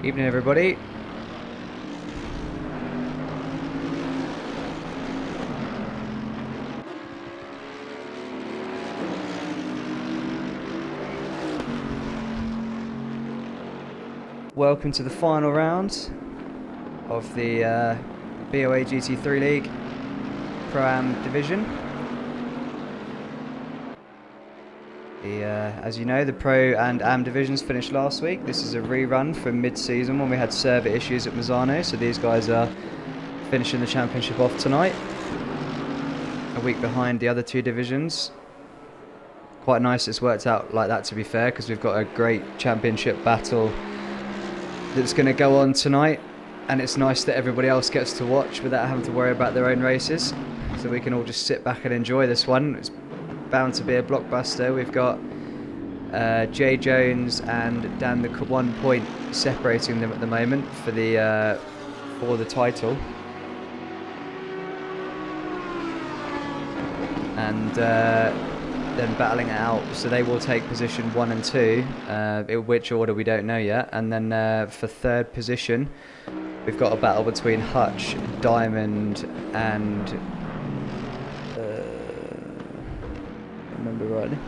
Evening, everybody. Welcome to the final round of the BoA GT3 League Pro-Am division. As you know, the Pro and Am divisions finished last week. This is a rerun from mid-season when we had server issues at Misano, so these guys are finishing the championship off tonight. A week behind the other two divisions. Quite nice it's worked out like that, to be fair, because we've got a great championship battle that's going to go on tonight, and it's nice that everybody else gets to watch without having to worry about their own races, so we can all just sit back and enjoy this one. It's bound to be a blockbuster. We've got Jay Jones and Dan the 1 point separating them at the moment for the title, and then battling it out, so they will take position 1 and 2, in which order we don't know yet. And then for third position we've got a battle between Hutch, Diamond and remember rightly.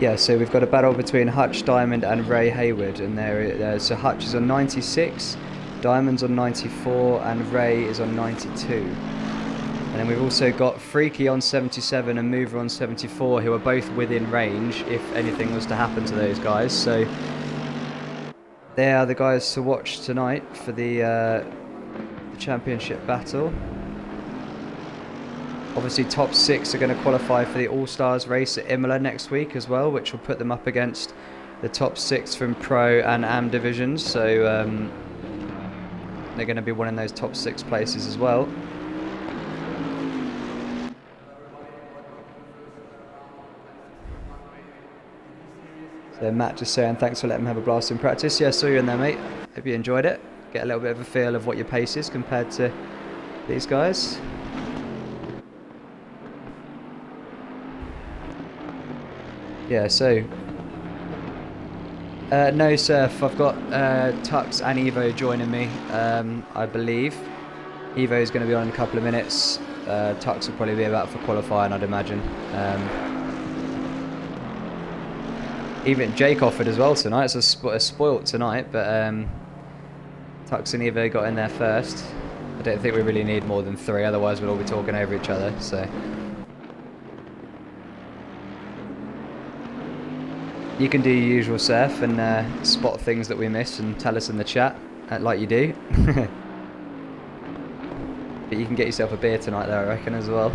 Yeah, so we've got a battle between Hutch, Diamond and Ray Hayward, and so Hutch is on 96, Diamond's on 94 and Ray is on 92. And then we've also got Freaky on 77 and Mover on 74, who are both within range if anything was to happen to those guys. So they are the guys to watch tonight for the championship battle. Obviously top 6 are going to qualify for the All-Stars race at Imola next week as well, which will put them up against the top 6 from Pro and Am divisions, so they're going to be winning those top 6 places as well. So Matt just saying thanks for letting me have a blast in practice. Yeah, saw you in there, mate. Hope you enjoyed it. Get a little bit of a feel of what your pace is compared to these guys. Yeah, so no surf. I've got Tux and Evo joining me, I believe. Evo's going to be on in a couple of minutes. Tux will probably be about for qualifying, I'd imagine. Even Jake offered as well tonight. It's a spoilt tonight, but Tux and Evo got in there first. I don't think we really need more than 3, otherwise we'll all be talking over each other. So you can do your usual surf and spot things that we miss and tell us in the chat, like you do. But you can get yourself a beer tonight there, I reckon, as well.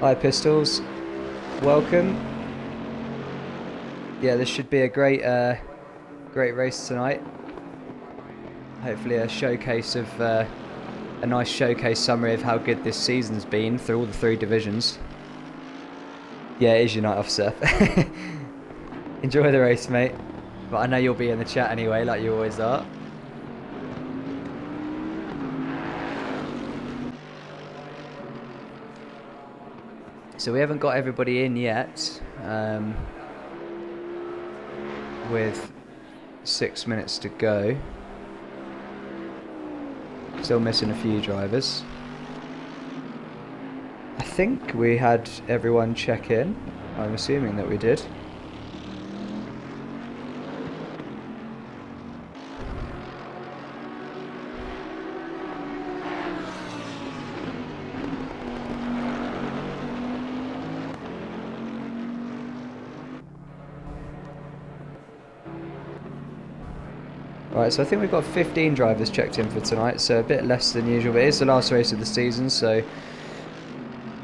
Hi Pistols, welcome. Yeah, this should be a great race tonight. Hopefully a showcase of a nice showcase summary of how good this season's been through all the 3 divisions. Yeah, it is your night off, Seth. Enjoy the race, mate. But I know you'll be in the chat anyway, like you always are. So we haven't got everybody in yet, with 6 minutes to go. Still missing a few drivers. I think we had everyone check in. I'm assuming that we did. Right, so I think we've got 15 drivers checked in for tonight, so a bit less than usual, but it is the last race of the season, so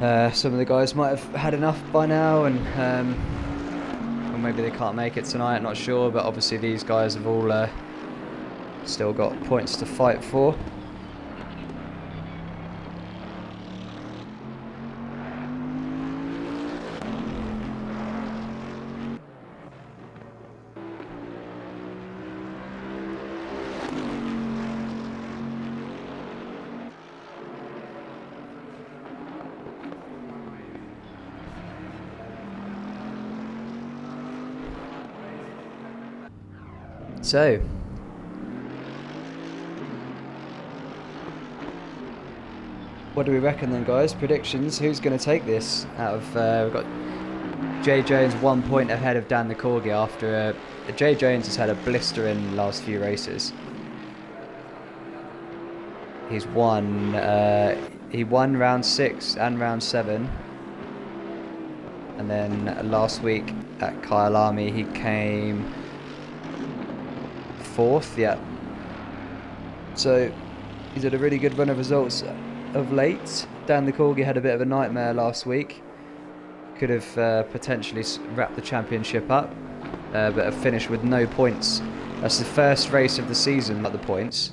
some of the guys might have had enough by now, and or maybe they can't make it tonight, not sure, but obviously these guys have all still got points to fight for. So, what do we reckon then, guys? Predictions, who's going to take this out of, we've got Jay Jones 1 point ahead of Dan the Corgi after, Jay Jones has had a blistering last few races. He's won, he won round 6 and round 7. And then last week at Kyalami he came 4th, yeah. So he's had a really good run of results of late. Dan the Corgi had a bit of a nightmare last week. Could have potentially wrapped the championship up, but have finished with no points. That's the first race of the season, not the points.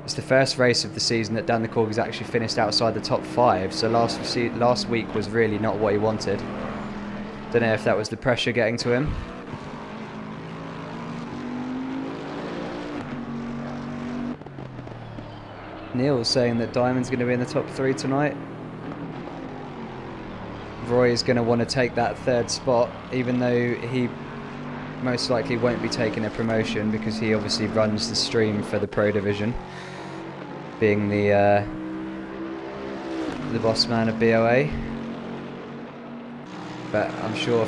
It's the first race of the season that Dan the Corgi's actually finished outside the top 5. So last week was really not what he wanted. Don't know if that was the pressure getting to him. Neil's saying that Diamond's going to be in the top 3 tonight. Roy is going to want to take that 3rd spot, even though he most likely won't be taking a promotion because he obviously runs the stream for the Pro Division, being the boss man of BoA. But I'm sure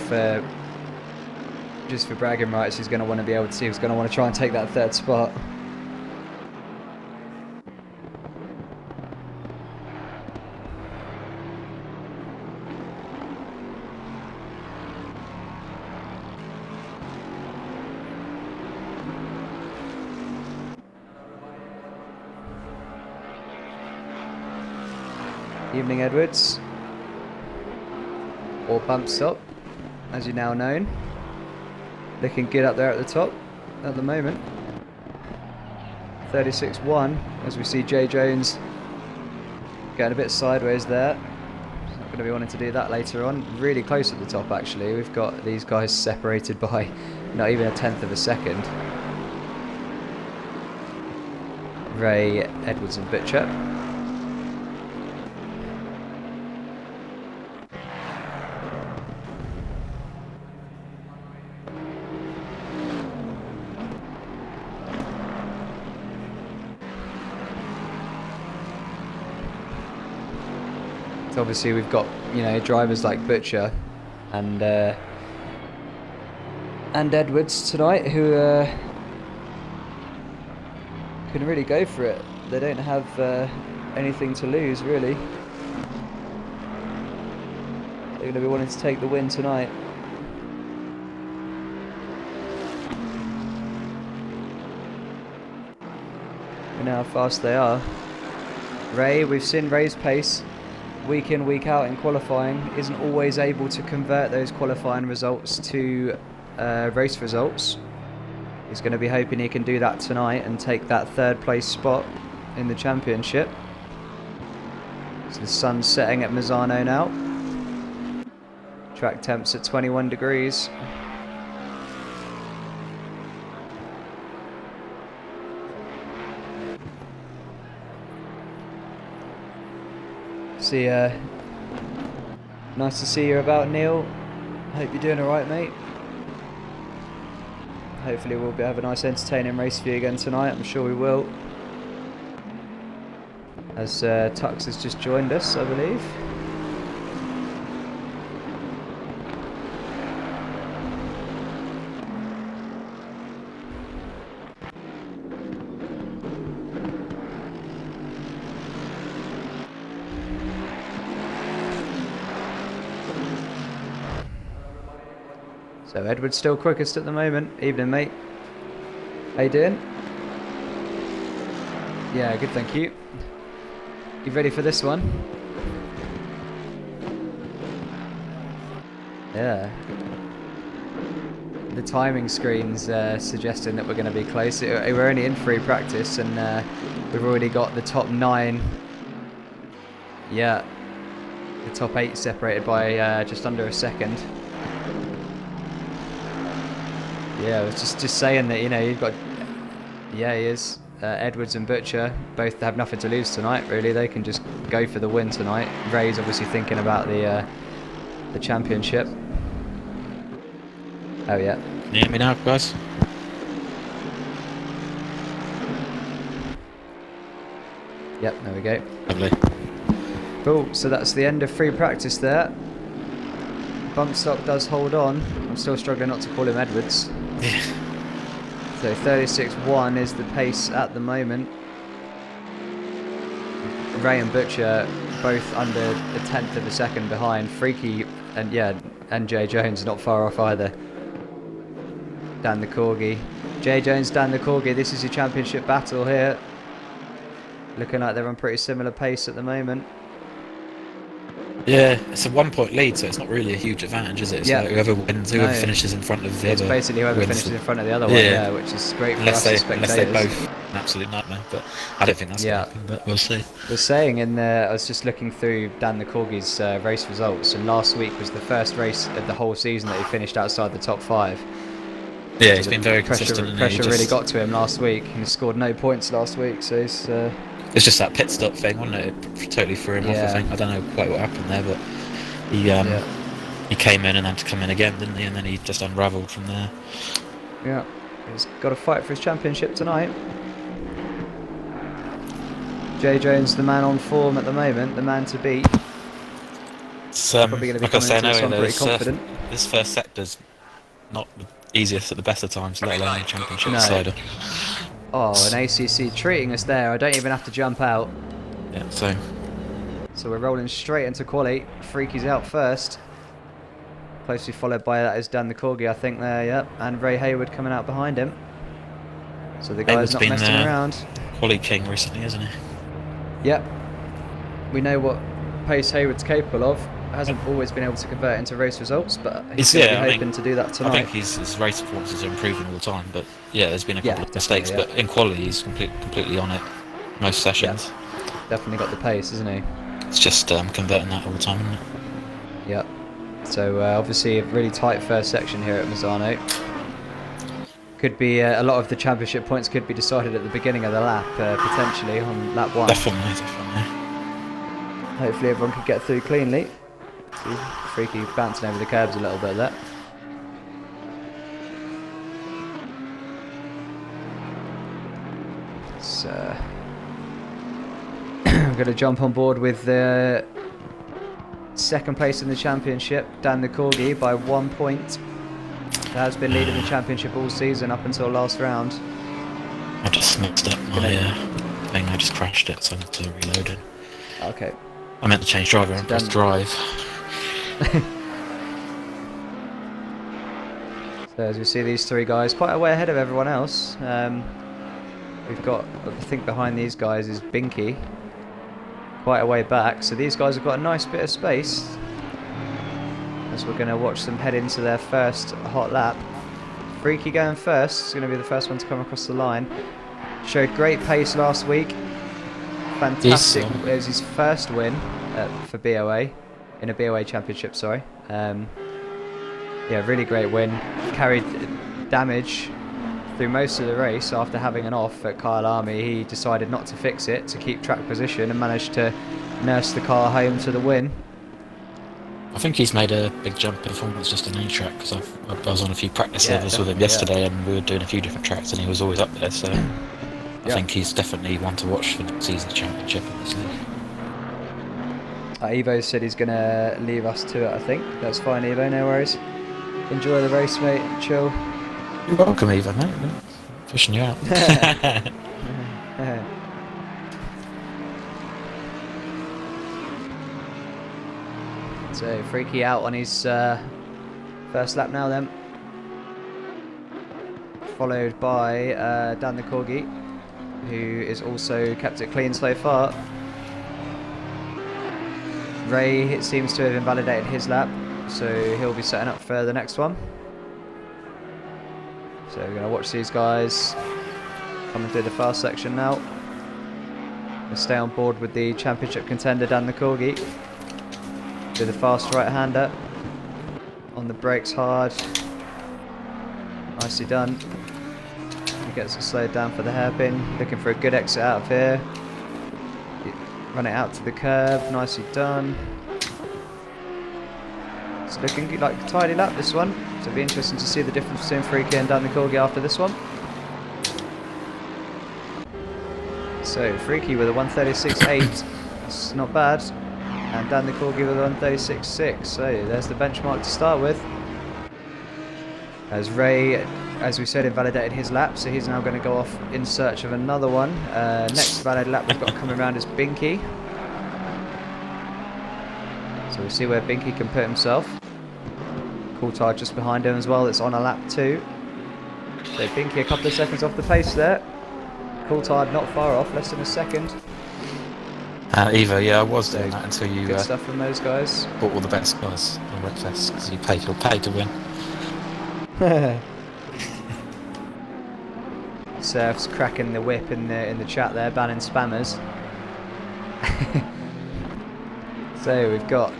just for bragging rights, he's going to want to be able to. He's going to want to try and take that 3rd spot. Evening, Edwards, or Bump Stop, as you're now known. Looking good up there at the top at the moment. 36-1, as we see Jay Jones getting a bit sideways there. He's not going to be wanting to do that later on. Really close at the top, actually. We've got these guys separated by not even a 1/10 of a second. Ray, Edwards and Butcher. Obviously we've got, you know, drivers like Butcher and Edwards tonight who can really go for it. They don't have anything to lose, really. They're going to be wanting to take the win tonight. We know how fast they are. Ray, we've seen Ray's pace week in, week out in qualifying. Isn't always able to convert those qualifying results to race results. He's going to be hoping he can do that tonight and take that 3rd place spot in the championship. So the sun's setting at Misano now. Track temps at 21 degrees. See, nice to see you about, Neil. Hope you're doing alright, mate. Hopefully we'll have a nice entertaining race for you again tonight. I'm sure we will. As Tux has just joined us, I believe. So Edward's still quickest at the moment. Evening, mate. How you doing? Yeah, good, thank you. You ready for this one? Yeah. The timing screen's suggesting that we're going to be close. We're only in free practice and we've already got the top 9. Yeah. The top 8 separated by just under a second. Yeah, I was just saying that, you know, you've got... Yeah, he is. Edwards and Butcher both have nothing to lose tonight, really. They can just go for the win tonight. Ray's obviously thinking about the championship. Oh, yeah. Can you hear me now, guys? Yep, there we go. Lovely. Cool, so that's the end of free practice there. Bump stock does hold on. I'm still struggling not to call him Edwards. Yeah. So 36.1 is the pace at the moment. Ray and Butcher both under a tenth of a second behind. Freaky and Jay Jones not far off either. Dan the Corgi. Jay Jones, Dan the Corgi, this is your championship battle here. Looking like they're on pretty similar pace at the moment. Yeah, it's a 1 point lead, so it's not really a huge advantage, is it? It's like whoever wins, whoever finishes in front of the other. It's basically whoever finishes in front of the other one, which is great for us as spectators. Unless they both an absolute nightmare, but I don't think that's going to happen, but we'll see. I was saying I was just looking through Dan the Corgi's race results, and last week was the first race of the whole season that he finished outside the top 5. Yeah, he's been very consistent. Pressure really got to him last week. He scored no points last week, so he's... It's just that pit stop thing, wasn't it? It totally threw him off, I think. I don't know quite what happened there, but he came in and had to come in again, didn't he? And then he just unravelled from there. Yeah, he's got to fight for his championship tonight. Jay Jones, the man on form at the moment, the man to beat. It's, probably going to be coming into this one pretty confident. This first sector's not the easiest at the best of times, let alone the championship side. Oh, an ACC treating us there. I don't even have to jump out. Yeah, so we're rolling straight into quali. Freaky's out first. Closely followed by that is Dan the Corgi, I think there, yep. And Ray Hayward coming out behind him. So the guy's not messing around. Quali king recently, isn't he? Yep. We know what pace Hayward's capable of. Hasn't always been able to convert into race results, but he's hoping to do that tonight. I think his race performances are improving all the time, but there's been a couple of mistakes, but in quality he's completely on it most sessions. Definitely got the pace, isn't he? It's just converting that all the time, isn't it? Yep. So obviously a really tight first section here at Misano. Could be a lot of the championship points could be decided at the beginning of the lap, potentially on lap 1. Definitely. Hopefully everyone could get through cleanly. See, Freaky bouncing over the curbs a little bit there. So I'm going to jump on board with the second place in the championship, Dan the Corgi, by 1 point. That has been leading the championship all season up until last round. I just mixed up my thing, I just crashed it, so I had to reload it. Okay. I meant to change driver and press drive. So as we see these three guys quite a way ahead of everyone else. We've got, I think behind these guys is Binky, quite a way back, so these guys have got a nice bit of space as we're going to watch them head into their first hot lap. Freaky going first, is going to be the first one to come across the line. Showed great pace last week, fantastic, it was his first win for BoA, in a BoA championship, sorry. Yeah, really great win. Carried damage through most of the race after having an off at Kyle Army. He decided not to fix it to keep track position and managed to nurse the car home to the win. I think he's made a big jump in performance just in any track, because I was on a few practice levels with him yesterday and we were doing a few different tracks and he was always up there, so I think he's definitely one to watch for the season championship in this league. Evo said he's going to leave us to it, I think. That's fine, Evo, no worries. Enjoy the race, mate. Chill. You're welcome, Evo, mate. Pushing you out. So, Freaky out on his first lap now then. Followed by Dan the Corgi, who is also kept it clean so far. Ray, it seems to have invalidated his lap, so he'll be setting up for the next one. So we're going to watch these guys coming through the fast section now. We'll stay on board with the championship contender Dan the Corgi. Do the fast right-hander. On the brakes hard. Nicely done. He gets it slowed down for the hairpin. Looking for a good exit out of here. Run it out to the curb, nicely done. It's looking like a tidy lap, this one. So it'll be interesting to see the difference between Freaky and Dan the Corgi after this one. So Freaky with a 136.8. That's not bad. And Dan the Corgi with a 136.6. So there's the benchmark to start with. As Ray, as we said, invalidated his lap, so he's now going to go off in search of another one. Next valid lap we've got coming around is Binky. So we'll see where Binky can put himself. Coulthard just behind him as well, it's on a lap 2. So Binky a couple of seconds off the pace there. Coulthard not far off, less than a second. Eva, yeah, I was doing that until you good stuff from those guys. bought all the best cars on Redfest because you paid to win. Surf's cracking the whip in the chat there, banning spammers. So we've got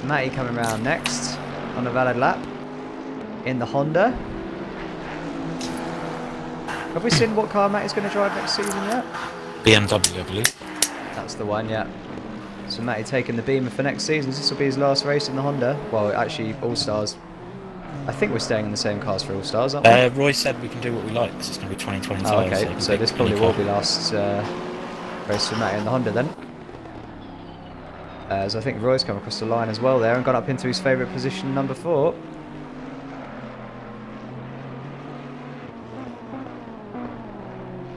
Matty coming around next on a valid lap in the Honda. Have we seen what car Matty's going to drive next season yet? BMW, I believe. That's the one, yeah. So Matty taking the Beamer for next season. This will be his last race in the Honda. Well, actually, All-Stars. I think we're staying in the same cars for All-Stars, aren't we? Roy said we can do what we like because it's going to be 2025. Oh, okay, so this probably will be last race for Matty in the Honda then. As I think Roy's come across the line as well there and gone up into his favourite position, number 4.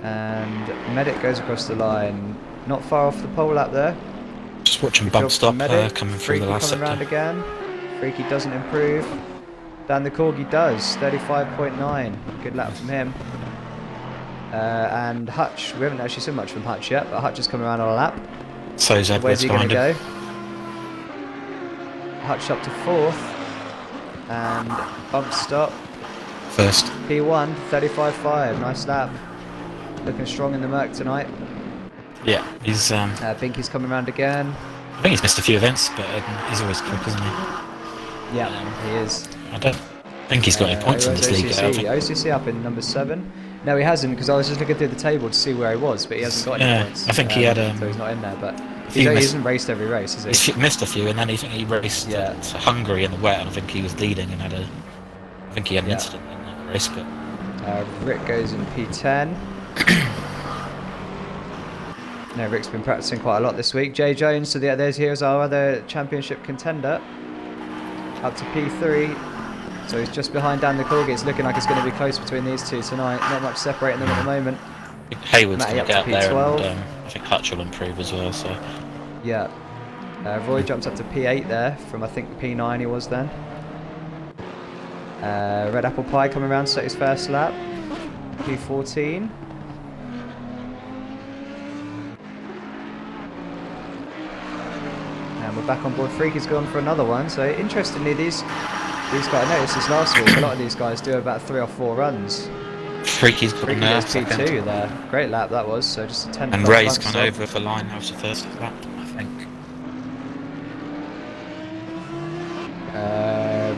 And Medic goes across the line, not far off the pole lap there. Just watching bump stop coming through the last sector. Coming round again. Freaky doesn't improve. Dan the Corgi does, 35.9. Good lap from him. And Hutch, we haven't actually seen much from Hutch yet, but Hutch has come around on a lap. So is Edwards. Where's he going to go? Hutch up to 4th. And bump stop. First. P1, 35.5. Nice lap. Looking strong in the Merc tonight. Yeah, he's... Binky's coming around again. I think he's missed a few events, but he's always quick, isn't he? Yeah, he is. I don't think he's got any points in this league. OCC up in number 7. No, he hasn't, because I was just looking through the table to see where he was, but he hasn't got any points. I think he had... so he's not in there, but he hasn't raced every race, has he? He's missed a few, and then he raced at Hungary in the wet, and I think he was leading and had a... I think he had an incident in that race, but... Rick goes in P10. No, Rick's been practicing quite a lot this week. Jay Jones, so here's our other championship contender. Up to P3. So he's just behind Dan the Corgi. It's looking like it's going to be close between these two tonight. Not much separating them at the moment. I think Hayward's going to get up there, P12. and I think Hutch will improve as well, so... Yeah. Roy jumps up to P8 there, from I think P9 he was then. Red Apple Pie coming around to set his first lap. P14. And we're back on board. Freaky's gone for another one. So interestingly, these guys, I noticed this last week, a lot of these guys do about 3 or 4 runs. Freaky's got Freaky does P2 there. Great lap that was. So just a 10. And Ray's gone over for line now to first lap, I think.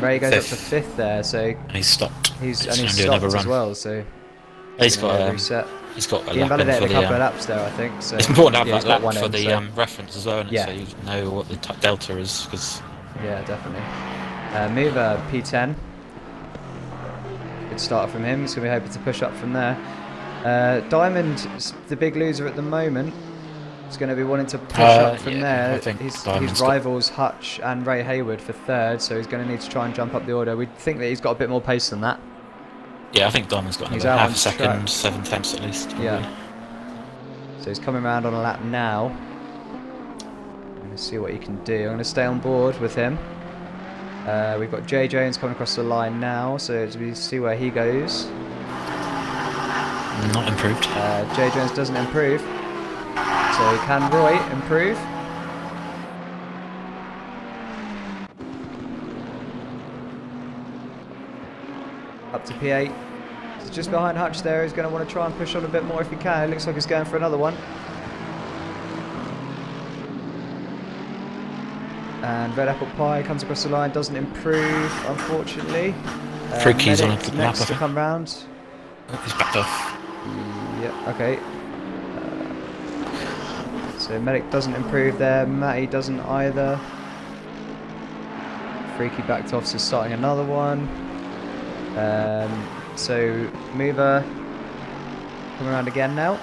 Ray goes up to 5th there, so and he's stopped. He's stopped as well, so he's got a reset. He's got a he invalidated a couple of laps there, I think. So it's important to have that lap for end, the reference as well, yeah. So you know what the delta is. Cause yeah, definitely. Mover P10. Good start from him. He's going to be hoping to push up from there. Diamond, the big loser at the moment, is going to be wanting to push up from there. His rivals Hutch and Ray Hayward for 3rd, so he's going to need to try and jump up the order. We think that he's got a bit more pace than that. Yeah, I think Diamond's got another half a second, 7 tenths at least. Probably. Yeah. So he's coming around on a lap now. I'm going to see what he can do. I'm going to stay on board with him. We've got Jay Jones coming across the line now, so we see where he goes. Not improved. Jay Jones doesn't improve. So can Roy improve? Up to P8. So just behind Hutch there. He's going to want to try and push on a bit more if he can. It looks like he's going for another one. And Red Apple Pie comes across the line, doesn't improve, unfortunately. Freaky's on the next to come round. He's backed off. Yeah, okay. So Medic doesn't improve there, Matty doesn't either. Freaky backed off, so starting another one. So Mover coming around again now.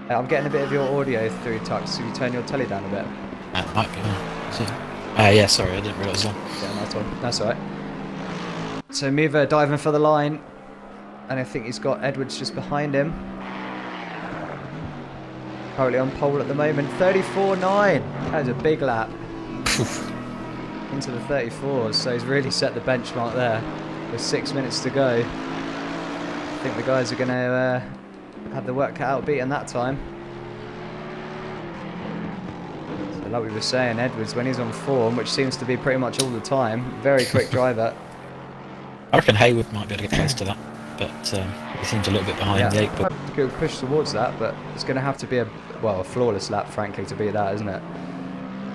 I'm getting a bit of your audio through, Tux. So you turn your telly down a bit. Might be. Yeah, sorry, I didn't realise that. Yeah, nice one. That's alright. So Miva diving for the line. And I think he's got Edwards just behind him. Currently on pole at the moment. 34.9. That was a big lap. Into the 34s. So he's really set the benchmark there. With 6 minutes to go. I think the guys are going to have the work cut out beating that time. So like we were saying, Edwards, when he's on form, which seems to be pretty much all the time, very quick driver. I reckon Hayward might be able to get close to that, but he seems a little bit behind the 8. But Good push towards that, but it's going to have to be a flawless lap, frankly, to beat that, isn't it?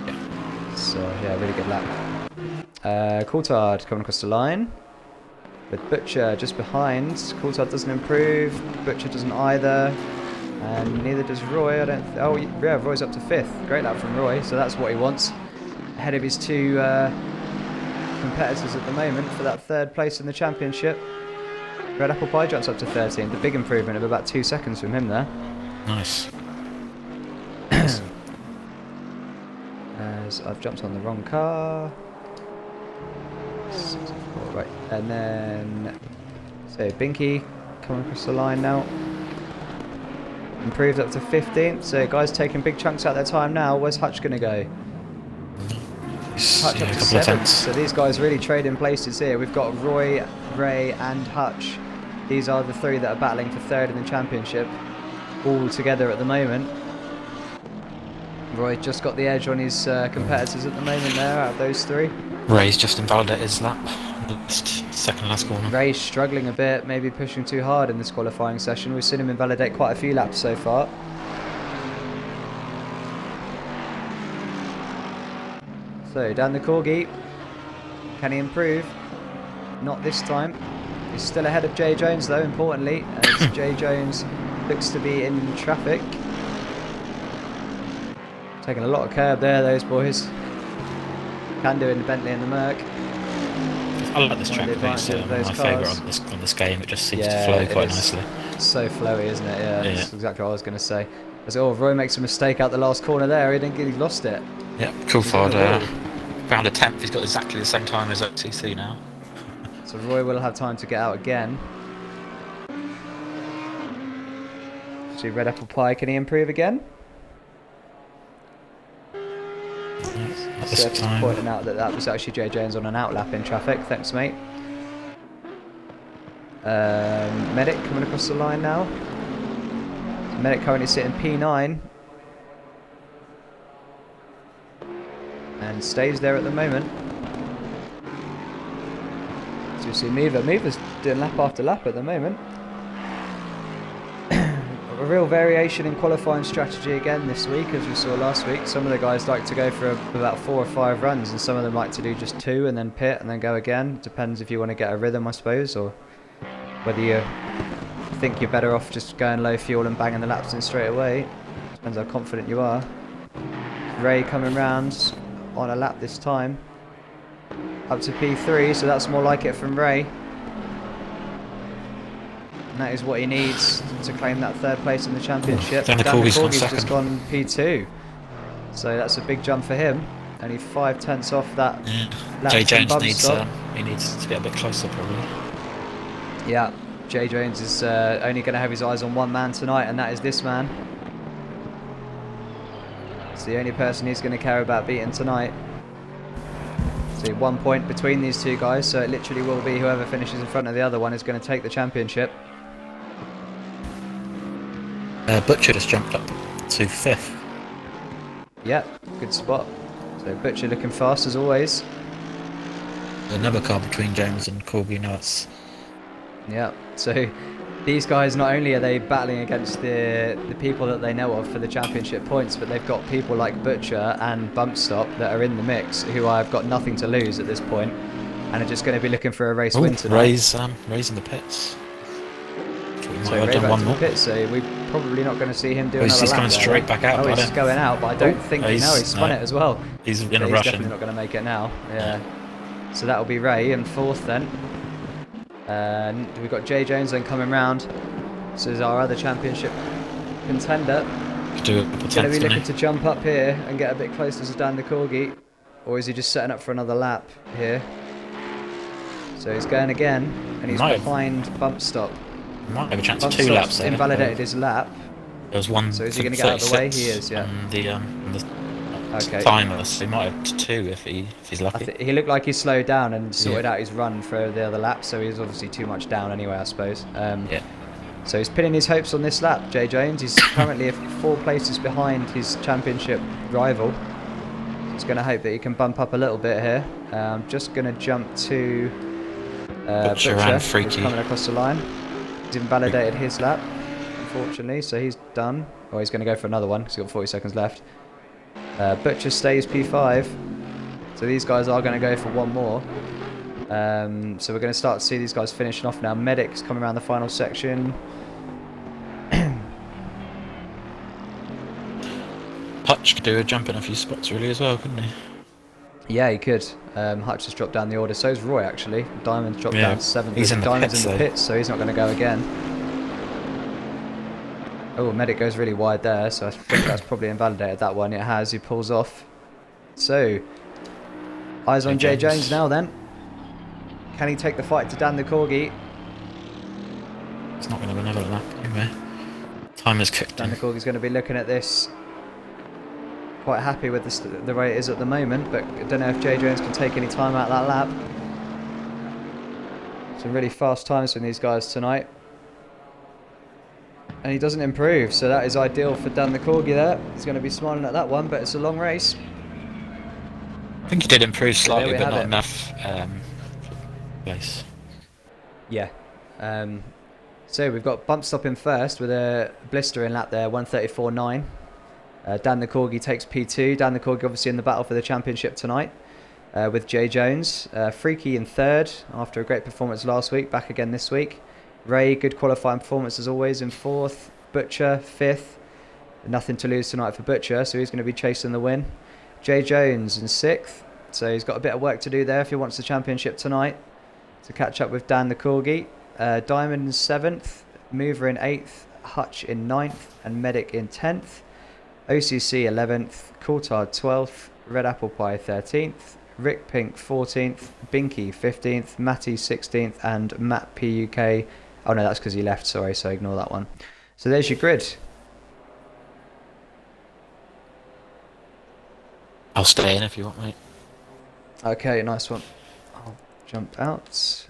yeah. So yeah, really good lap. Coulthard coming across the line. With Butcher just behind. Coulthard doesn't improve. Butcher doesn't either. And neither does Roy. Oh yeah, Roy's up to 5th. Great lap from Roy, so that's what he wants. Ahead of his 2 competitors at the moment for that 3rd place in the championship. Red Apple Pie jumps up to 13th. A big improvement of about 2 seconds from him there. Nice. As I've jumped on the wrong car. 64, right, and then so Binky coming across the line now. Improved up to 15th. So guys taking big chunks out of their time now. Where's Hutch going to go? Hutch up to 7th. So these guys really trading places here. We've got Roy, Ray and Hutch. These are the 3 that are battling for 3rd in the championship. All together at the moment. Roy just got the edge on his competitors at the moment there out of those 3. Ray's just invalidated his lap. Second last corner. Ray's struggling a bit, maybe pushing too hard in this qualifying session. We've seen him invalidate quite a few laps so far. So down the corgi. Can he improve? Not this time. He's still ahead of Jay Jones though, importantly, as Jay Jones looks to be in traffic. Taking a lot of curb there, those boys. Can do in the Bentley and the Merc. I like this track. It's my favourite on this game. It just seems to flow quite nicely. It's so flowy, isn't it? Yeah, that's exactly what I was going to say. As Roy makes a mistake out the last corner there. He lost it. Yeah, Coulthard found a 10th. He's got exactly the same time as OTC now. So Roy will have time to get out again. See Red Apple Pie, can he improve again? Surf is pointing out that was actually Jay Jones on an outlap in traffic. Thanks, mate. Medic coming across the line now. Medic currently sitting P9. And stays there at the moment. So you see Miva's doing lap after lap at the moment. A real variation in qualifying strategy again this week, as we saw last week. Some of the guys like to go for about 4 or 5 runs, and some of them like to do just 2 and then pit and then go again. Depends if you want to get a rhythm, I suppose, or whether you think you're better off just going low fuel and banging the laps in straight away. Depends how confident you are. Ray coming round on a lap this time. Up to P3, so that's more like it from Ray. And that is what he needs to claim that 3rd place in the championship. Dan Corgi's just gone P2. So that's a big jump for him. Only 5 tenths off that. Jay Jones needs to get a bit closer probably. Yeah, Jay Jones is only going to have his eyes on one man tonight, and that is this man. It's the only person he's going to care about beating tonight. See, 1 point between these 2 guys, so it literally will be whoever finishes in front of the other one is going to take the championship. Butcher just jumped up to 5th. Yep, good spot. So Butcher looking fast as always. Another car between Jones and Corgi now. Yeah, so these guys, not only are they battling against the people that they know of for the championship points, but they've got people like Butcher and Bump Stop that are in the mix, who I've got nothing to lose at this point, and are just going to be looking for a race win tonight. Ray's in the pits. So Ray back to the pits, so we're probably not going to see him do another lap. He's coming straight back out. Oh, he's going out, but I don't think he spun it as well. He's in a rush. He's definitely not going to make it now. Yeah. So that'll be Ray in 4th then. And we've got Jay Jones then coming round. This is our other championship contender. Could do it He's going to be looking to jump up here and get a bit closer to Dan the Corgi. Or is he just setting up for another lap here? So he's going again, and he's behind Bump Stop. Might have a chance of 2 laps there. Invalidated his lap. There was one. So is he going to get out of the way? He is, yeah. On the okay. timer, so he might have 2 if he's lucky. He looked like he slowed down and sorted out his run for the other lap, so he's obviously too much down anyway, I suppose. Yeah. So he's pinning his hopes on this lap, Jay Jones. He's currently 4 places behind his championship rival. He's going to hope that he can bump up a little bit here. I'm just going to jump to Butcher and Freaky. Coming across the line. He's invalidated his lap, unfortunately, so he's done. Or he's going to go for another one because he's got 40 seconds left. Butcher stays P5. So these guys are going to go for one more. So we're going to start to see these guys finishing off now. Medic's coming around the final section. Hutch could do a jump in a few spots really as well, couldn't he? Yeah, he could. Hutch has dropped down the order. So's Roy, actually. Diamond's dropped down 7th. He's in the Diamond's pits, in the pits, so he's not going to go again. Oh, Medic goes really wide there, so I think that's probably invalidated that one. It has. He pulls off. So, eyes on Jay Jones now then. Can he take the fight to Dan the Corgi? It's not going to be another lap anyway. Time is kicked Dan in. the Corgi's going to be looking at this. Quite happy with the way it is at the moment, but I don't know if Jay Jones can take any time out of that lap. Some really fast times from these guys tonight. And he doesn't improve, so that is ideal for Dan the Corgi there. He's going to be smiling at that one, but it's a long race. I think he did improve slightly, but not it. enough place. Yeah. So we've got Bump Stop in first with a blistering lap there, 1:34.9. Dan the Corgi takes P2. Dan the Corgi obviously in the battle for the championship tonight with Jay Jones. Freaky in third after a great performance last week, back again this week. Ray, good qualifying performance as always in 4th. Butcher, 5th. Nothing to lose tonight for Butcher, so he's going to be chasing the win. Jay Jones in 6th, so he's got a bit of work to do there if he wants the championship tonight to catch up with Dan the Corgi. Diamond in 7th, Mover in 8th, Hutch in 9th, and Medic in 10th. OCC 11th, Coulthard 12th, Red Apple Pie 13th, Rick Pink 14th, Binky 15th, Matty 16th, and Matt PUK. Oh no, that's because he left, sorry, so ignore that one. So there's your grid. I'll stay in if you want, mate. Okay, nice one. I'll jump out.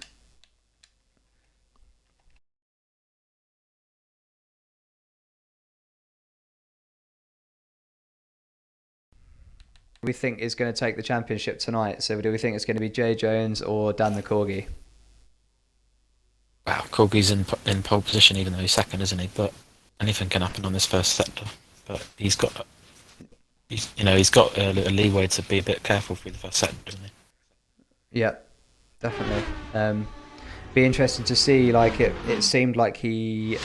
We think is going to take the championship tonight? So do we think it's going to be Jay Jones or Dan the Corgi? Wow, Corgi's in pole position even though he's second, isn't he? But anything can happen on this first sector. But he's got a leeway to be a bit careful through the first sector, doesn't he? Yeah, definitely. Be interesting to see. Like it seemed like he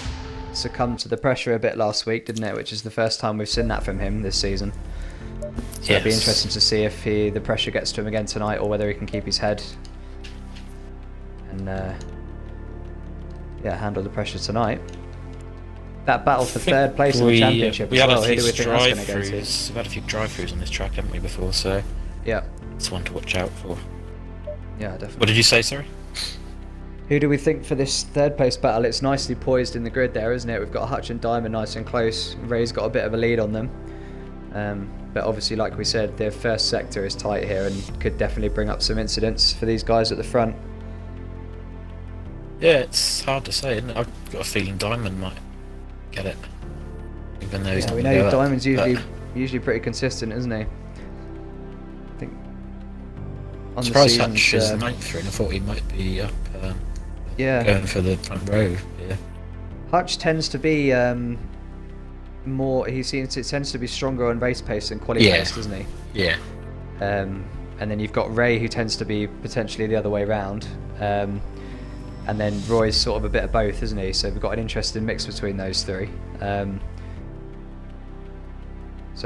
succumbed to the pressure a bit last week, didn't it? Which is the first time we've seen that from him this season. So it'll be interesting to see if the pressure gets to him again tonight, or whether he can keep his head and handle the pressure tonight. That battle for third place in the championship as well. Who do we think that's going to go to? We've had a few drive-throughs on this track, haven't we, before? So yeah, it's one to watch out for. Yeah, definitely. What did you say, sorry? Who do we think for this third place battle? It's nicely poised in the grid there, isn't it? We've got Hutch and Diamond nice and close. Ray's got a bit of a lead on them. But obviously, like we said, their first sector is tight here and could definitely bring up some incidents for these guys at the front. Yeah, it's hard to say, isn't it? I've got a feeling Diamond might get it, even though he's not. We know Diamond's usually pretty consistent, isn't he? I think. On surprised Hutch is 9th through, and I thought he might be up. Going for the front row. Yeah. Hutch tends to be more. It tends to be stronger on race pace than quali pace, doesn't he? Yeah. And then you've got Ray, who tends to be potentially the other way round. And then Roy's sort of a bit of both, isn't he? So we've got an interesting mix between those three. So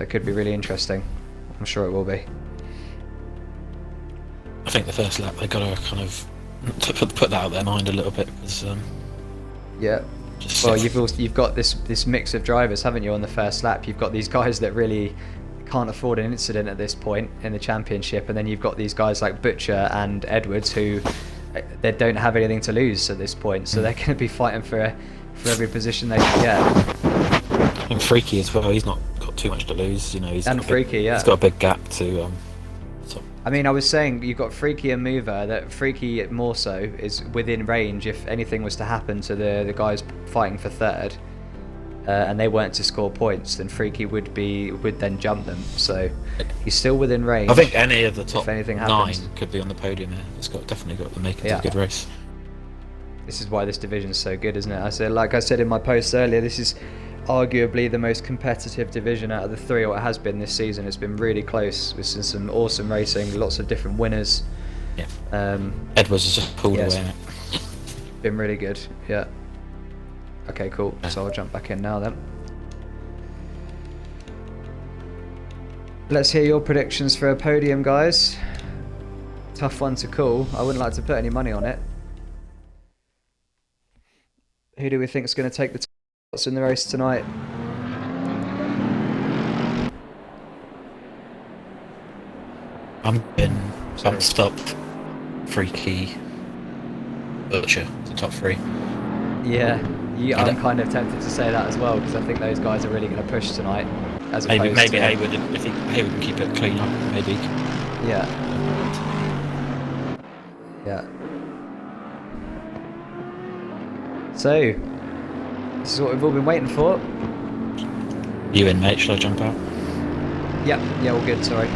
it could be really interesting. I'm sure it will be. I think the first lap they've got to kind of put that out of their mind a little bit, because yeah, Well, you've got this mix of drivers, haven't you? On the first lap, you've got these guys that really can't afford an incident at this point in the championship, and then you've got these guys like Butcher and Edwards who they don't have anything to lose at this point, so they're going to be fighting for every position they can get. And Freaky as well. He's not got too much to lose, you know. He's got a big gap to. I mean, I was saying you've got Freaky and Mover. That Freaky more so is within range if anything was to happen to the guys fighting for third, and they weren't to score points, then Freaky would then jump them. So he's still within range. I think any of the top if anything 9 happens. could be on the podium here. It's definitely got the makings of a good race. This is why this division's so good, isn't it? Like I said in my post earlier, this is arguably the most competitive division out of the 3, or it has been this season. It's been really close. We've seen some awesome racing, lots of different winners. Yeah. Edwards has just pulled away. Been really good. Yeah. Okay, cool. So I'll jump back in now then. Let's hear your predictions for a podium, guys. Tough one to call. I wouldn't like to put any money on it. Who do we think is going to take the spots in the race tonight? I'm in Stop, Freaky, Butcher, the top 3. Yeah, I'm kind of tempted to say that as well, because I think those guys are really going to push tonight. As maybe Hayward, if Hayward can keep it clean up, maybe. Yeah. Yeah. So, this is what we've all been waiting for. You in, mate? Shall I jump out? Yeah, all good, sorry.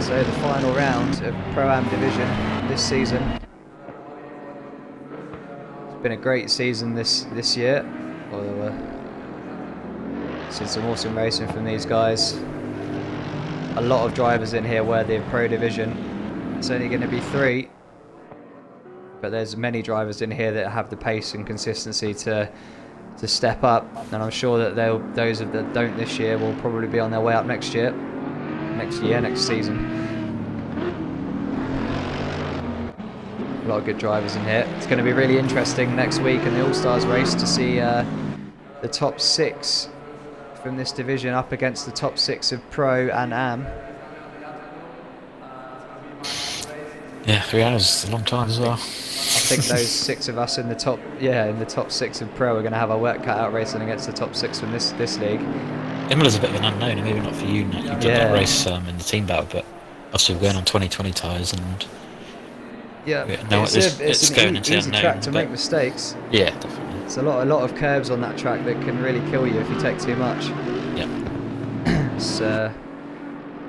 So the final round of Pro-Am Division this season. It's been a great season this year. Seen some awesome racing from these guys. A lot of drivers in here worthy of Pro Division. It's only going to be 3. But there's many drivers in here that have the pace and consistency to step up, and I'm sure that those that don't this year will probably be on their way up next season. A lot of good drivers in here. It's going to be really interesting next week in the All-Stars race to see the top 6 from this division up against the top 6 of Pro and Am. Yeah, 3 hours is a long time as well. I think those 6 of us in the top 6 of Pro are going to have our work cut out racing against the top 6 from this league. Imola's a bit of an unknown, and maybe not for you, Nat. You did that race in the team battle, but obviously we're going on 2020 tyres, and it's an easy track to make mistakes. Yeah, definitely. It's a lot of curbs on that track that can really kill you if you take too much. Yeah. So.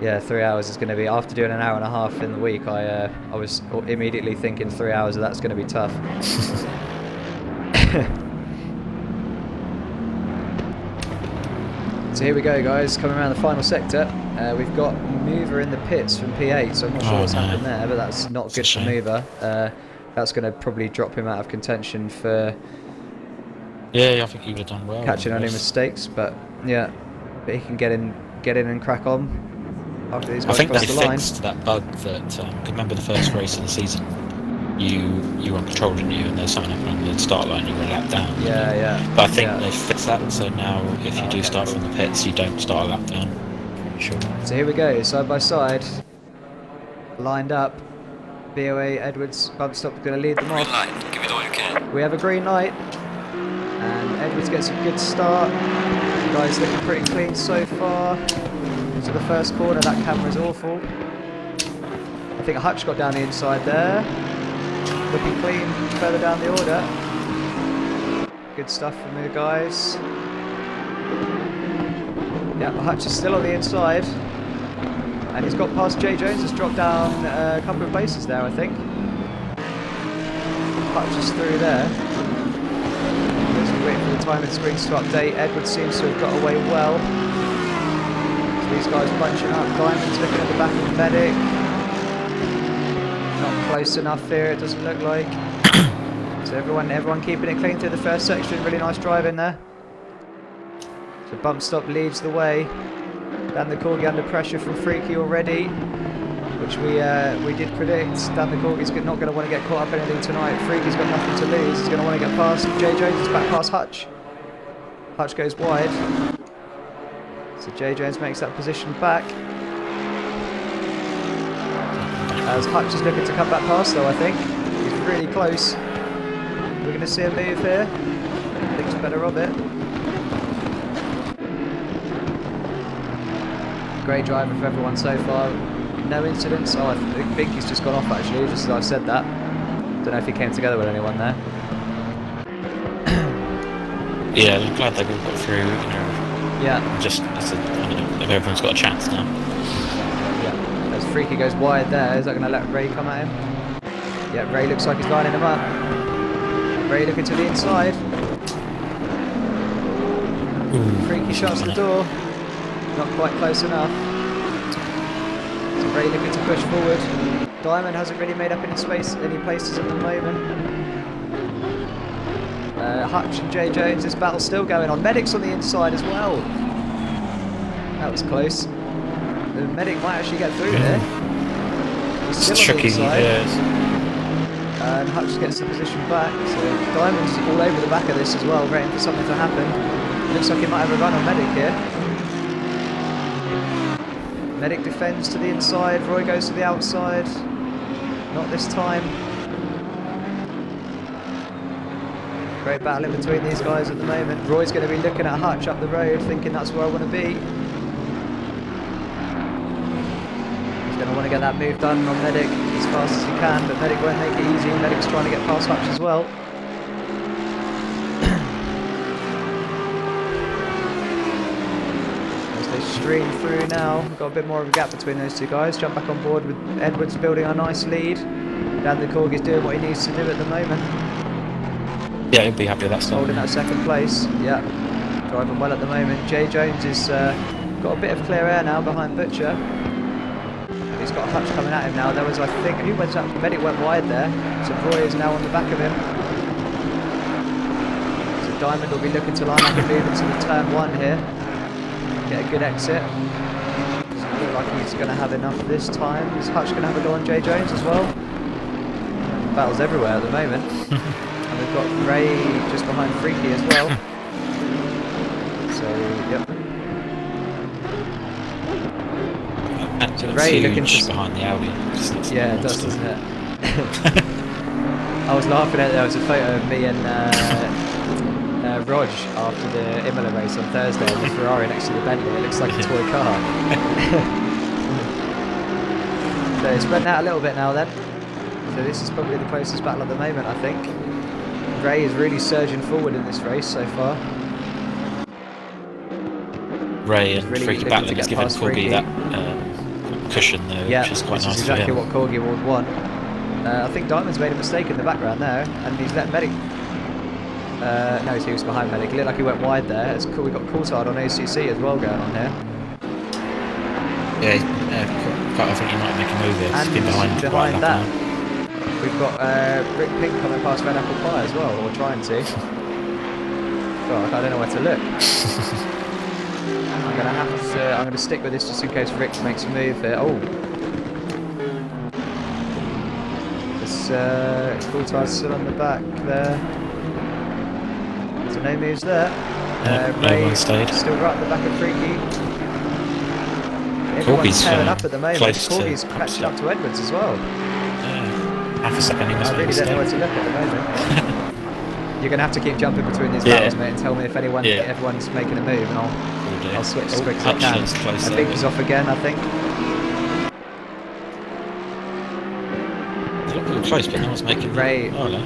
3 hours is going to be, after doing an hour and a half in the week, I was immediately thinking 3 hours of that's going to be tough. So here we go, guys, coming around the final sector. We've got Mover in the pits from P8, so I'm not sure what's happened there, but that's not good for Mover. That's going to probably drop him out of contention for I think he would have done well catching any mistakes, but he can get in and crack on. I think they fixed that bug that, remember the first race of the season, you were on control, didn't you, and there's something happened on the start line, you were a lap down. Yeah. But I think they fixed that, so now if you do start from the pits, you don't start a lap down. Pretty sure. So here we go, side by side, lined up. BoA Edwards bump stop going to lead them off. Green light, give it all you can. We have a green light, and Edwards gets a good start. The guys looking pretty clean so far. To the first corner, that camera is awful. I think Hutch got down the inside there. Looking clean further down the order. Good stuff from the guys. Yeah, Hutch is still on the inside. And he's got past Jay Jones, has dropped down a couple of places there, I think. Hutch is through there. Just waiting for the time of the screens to update. Edwards seems to have got away well. These guys bunching up. Diamond's looking at the back of the medic. Not close enough here, it doesn't look like. So everyone keeping it clean through the first section. Really nice drive in there. So bump stop leads the way. Dan the Corgi under pressure from Freaky already. Which which we did predict. Dan the Corgi's not going to want to get caught up in anything tonight. Freaky's got nothing to lose. He's going to want to get past J Jones. He's back past Hutch. Hutch goes wide. So J Jones makes that position back. As Hutch is looking to come back past though, I think. He's really close. We're going to see a move here. Thinks better of it. Great driver for everyone so far. No incidents. Oh, I think he's just gone off actually, just as I said that. Don't know if he came together with anyone there. Yeah, I'm glad they all got through, you know. Yeah. Just, if everyone's got a chance now. Yeah. As Freaky goes wide there, is that going to let Ray come at him? Yeah, Ray looks like he's lining him up. Ray looking to the inside. Ooh, Freaky shuts the door. Not quite close enough. So Ray looking to push forward. Diamond hasn't really made up any space, any places at the moment. Hutch and J Jones, this battle's still going on. Medic's on the inside as well. That was close. The Medic might actually get through there. He's still on the inside. And Hutch gets the position back. So Diamond's all over the back of this as well, waiting for something to happen. Looks like he might have a run on Medic here. Medic defends to the inside, Roy goes to the outside. Not this time. Great battle in between these guys at the moment. Roy's going to be looking at Hutch up the road, thinking that's where I want to be. He's going to want to get that move done on Medic as fast as he can, but Medic won't make it easy. Medic's trying to get past Hutch as well. Stream through now. We've got a bit more of a gap between those two guys. Jump back on board with Edwards building a nice lead. Dan the Corgi's doing what he needs to do at the moment. Yeah, he'll be happy with that stuff. Holding that second place. Yeah, driving well at the moment. J Jones has got a bit of clear air now behind Butcher. He's got Hutch coming at him now. There was, I think, who went up? Medic went wide there. So Roy is now on the back of him. So Diamond will be looking to line up and move into the turn one here. Get a good exit. Doesn't look like he's going to have enough this time. Is Hutch going to have a go on J Jones as well? Battles everywhere at the moment. And we've got Ray just behind Freaky as well. So, yep. So Ray looking to behind the Audi. Yeah, it does, doesn't it? I was laughing at there was a photo of me and Rog after the Imola race on Thursday on the Ferrari next to the Bentley. It looks like a toy car. So it's spreading out a little bit now then. So this is probably the closest battle at the moment, I think. Ray is really surging forward in this race so far. Ray and really Freaky battling has given Corgi that cushion though, yeah, which is quite nice. Yeah, exactly what Corgi would want. I think Diamond's made a mistake in the background there, and he's let Medic. No, he was behind Medic. It looked like he went wide there. It's cool. We've got Coulthard on OCC as well going on here. Yeah, I think he might make a move here. And behind that, we've got Rick Pink coming past Red Apple Pie as well, or trying to. God, I don't know where to look. I'm going to stick with this just in case Rick makes a move here. Oh. This Coulthard's still on the back there. So no moves there. Ray still right at the back of Freaky. Everyone's tearing up at the moment. Corgi's catching up to Edwards as well. Half a second he must I really don't know where to look at the moment. You're going to have to keep jumping between these battles, mate, and tell me if everyone's making a move, and I'll switch as quick as I can. I think he's off again, I think. They look a little close, but no one's making Ray. Oh, no.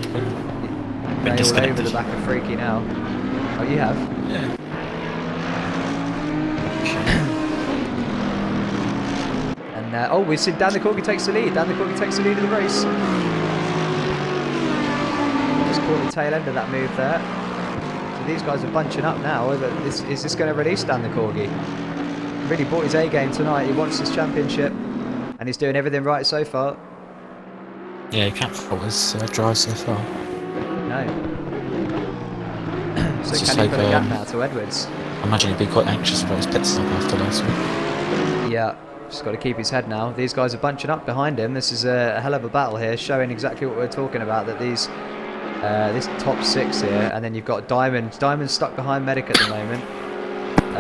Ray all over the back of Freaky now. Oh, you have? Yeah. And we've seen Dan the Corgi takes the lead. Dan the Corgi takes the lead of the race. Just caught the tail end of that move there. So these guys are bunching up now. Is this going to release Dan the Corgi? Really brought his A game tonight. He wants this championship, and he's doing everything right so far. Yeah, he can't fault his drive so far. No. So can he put a gap now to Edwards? I imagine he'd be quite anxious about his pit stop after last week. Yeah. Just got to keep his head now. These guys are bunching up behind him. This is a hell of a battle here, showing exactly what we're talking about, that these this top 6 here, and then you've got Diamond. Diamond's stuck behind Medic at the moment.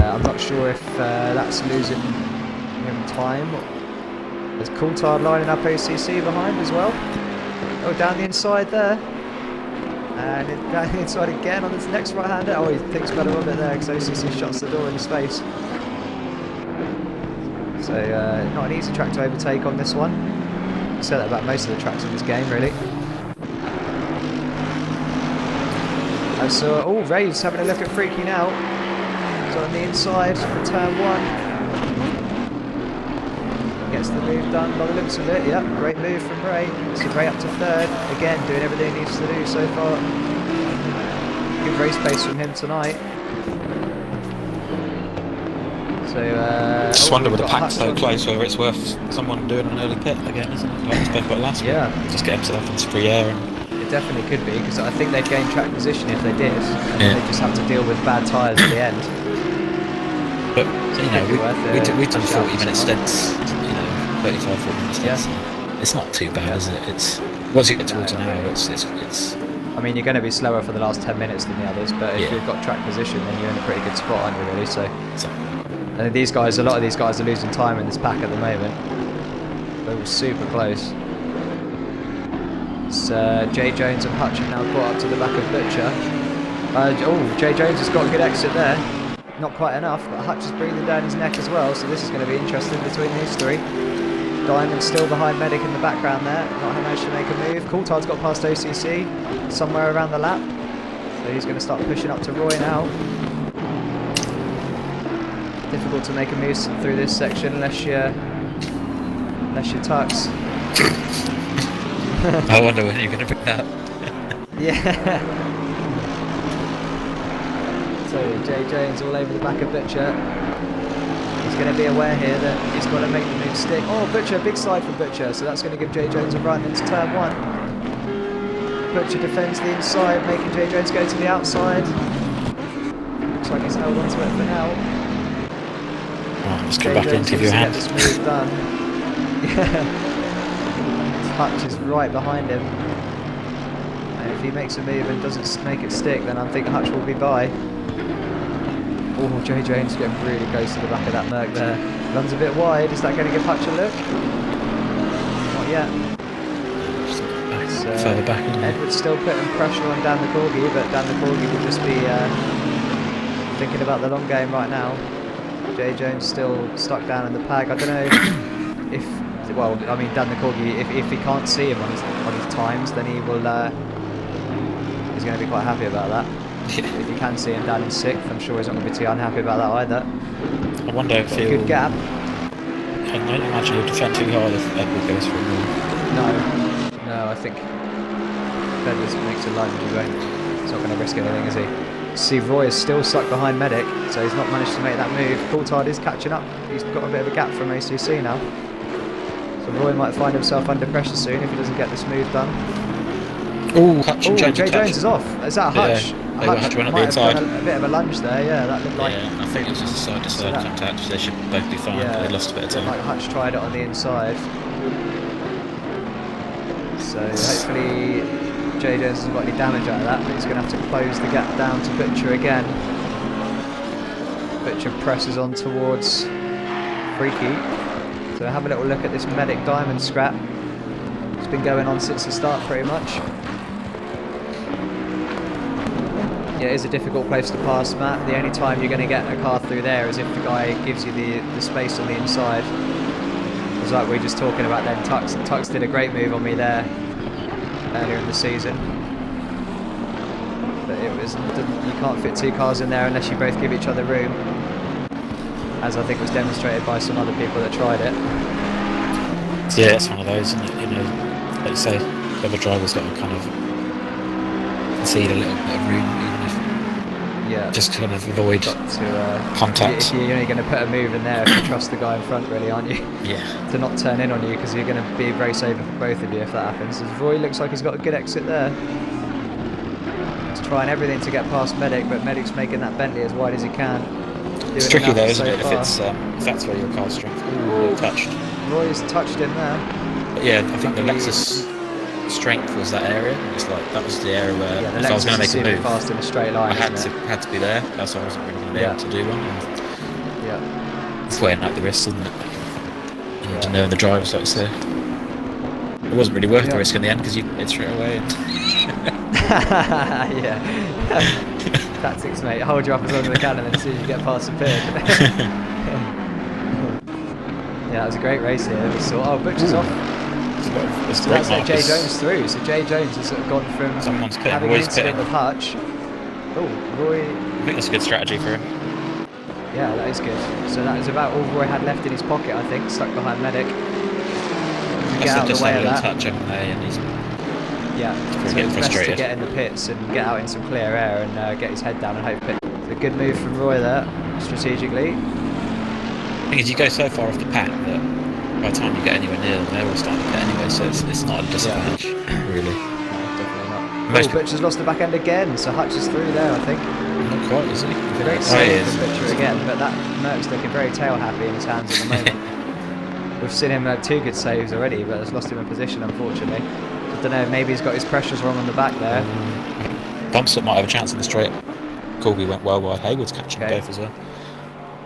I'm not sure if that's losing him time. There's Coulthard lining up OCC behind as well. Oh, down the inside there. And down the inside again on this next right-hander. Oh, he thinks better of it there because OCC shuts the door in his face. So, not an easy track to overtake on this one. I say that about most of the tracks in this game, really. And so, oh, Ray's having a look at Freaky now. He's on the inside for turn 1. Gets the move done by the looks of it. Yep, great move from Ray. So Ray up to 3rd. Again, doing everything he needs to do so far. Good race pace from him tonight. So, just wonder with the pack so close whether it's worth someone doing an early pit again, isn't it? Like we spoke about last week. Just get himself into free air. And it definitely could be, because I think they'd gain track position if they did. And they just have to deal with bad tyres at the end. But, you know, we've done 40-minute stints, 35, 40-minute stints. It's not too bad, is it? It's once you get towards an hour, it's. I mean, you're going to be slower for the last 10 minutes than the others, but if you've got track position, then you're in a pretty good spot, aren't you, really? So, and these guys, a lot of these guys are losing time in this pack at the moment. They're all super close. It's Jay Jones and Hutch have now caught up to the back of Butcher. Jay Jones has got a good exit there. Not quite enough, but Hutch is breathing down his neck as well, so this is going to be interesting between these 3. Diamond still behind Medic in the background there, not managed to make a move. Coulthard's got past OCC, somewhere around the lap, so he's going to start pushing up to Roy now. Difficult to make a move through this section unless you're Tux. I wonder when you're going to bring that up. Yeah. So Jay Jones all over the back of Butcher. He's going to be aware here that he's got to make the move stick. Oh, Butcher, big slide from Butcher, so that's going to give Jay Jones a run into turn 1. Butcher defends the inside, making Jay Jones go to the outside. Looks like he's held onto it for now. Let's get back into your hand. Get this move done. Yeah. Hutch is right behind him. And if he makes a move and doesn't make it stick, then I think Hutch will be by. Oh, Jay Jones getting really close to the back of that Merc there. Runs a bit wide. Is that going to give Hutch a look? Not yet. Further back. Edward's still putting pressure on Dan the Corgi, but Dan the Corgi will just be thinking about the long game right now. Jay Jones still stuck down in the pack. I don't know if, well, I mean, Dan the Corgi, if he can't see him on his times, then he will. He's going to be quite happy about that. If you can see him down in 6th, I'm sure he's not going to be too unhappy about that either. I wonder if he'll... Good gap. I don't imagine he'll defend too hard if Edward goes for a move. No, I think if Edward makes a lunge, he's not going to risk anything, is he? See, Roy is still stuck behind Medic, so he's not managed to make that move. Coulthard is catching up. He's got a bit of a gap from ACC now. So Roy might find himself under pressure soon if he doesn't get this move done. Oh, Hutch and Jay Jones is off. Is that Hutch? Hutch went up the inside. A bit of a lunge there, that looked like... Yeah, I think it was just a side-to-side contact. They should both be fine, but they lost a bit of time. Like Hutch tried it on the inside. So hopefully Jay Jones hasn't got any damage out of that, but he's going to have to close the gap down to Butcher again. Butcher presses on towards Freaky. So have a little look at this Medic Diamond scrap. It's been going on since the start pretty much. Yeah, it is a difficult place to pass, Matt. The only time you're going to get a car through there is if the guy gives you the space on the inside. It's like we were just talking about then, Tux. Tux did a great move on me there earlier in the season. But you can't fit 2 cars in there unless you both give each other room. As I think was demonstrated by some other people that tried it. Yeah, it's one of those, isn't it? You know, like you say, the other driver's got to kind of concede a little bit of room, even if just to kind of avoid contact. You're only going to put a move in there if you trust the guy in front, really, aren't you? Yeah. To not turn in on you, because you're going to be very safe for both of you if that happens. Roy looks like he's got a good exit there. He's trying everything to get past Medic, but Medic's making that Bentley as wide as he can. It's tricky though, isn't it? If that's where your car's strength. Ooh, touched. Roy's touched him there. But yeah, I think the Lexus strength was that area. It's like that was the area where if I was going to make a move, fast in a straight line. I had to be there. That's why I wasn't really going to be able to do one. Yeah. It's weighing out the risk, isn't it? And knowing the driver, so to say. It wasn't really worth the risk in the end because you hit straight away. Yeah. Tactics, mate. Hold you up as long as they can, and then as soon as you get past the pit. Yeah, that was a great race here. We saw. Butcher's off. So that's like Jay Jones through. So Jay Jones has sort of gone from having an incident with Hutch. Oh, Roy. I think that's a good strategy for him. Yeah, that is good. So that is about all Roy had left in his pocket, I think, stuck behind Medic. Get out of the way of that. Touch, haven't they? And he's so it's best to get in the pits and get out in some clear air and get his head down and hope it. It's a good move from Roy there, strategically. The thing is, you go so far off the pack that by the time you get anywhere near them, they're all starting to pit anyway, so it's not a disadvantage, really. No, definitely not. Butcher's lost the back end again, so Hutch is through there, I think. Not quite, is he? Great save from Butcher again, but that Merc's looking very tail happy in his hands at the moment. We've seen him have 2 good saves already, but has lost him in position, unfortunately. I don't know, maybe he's got his pressures wrong on the back there. Bump stop might have a chance in the straight. Corby went well while Hayward's catching both as well.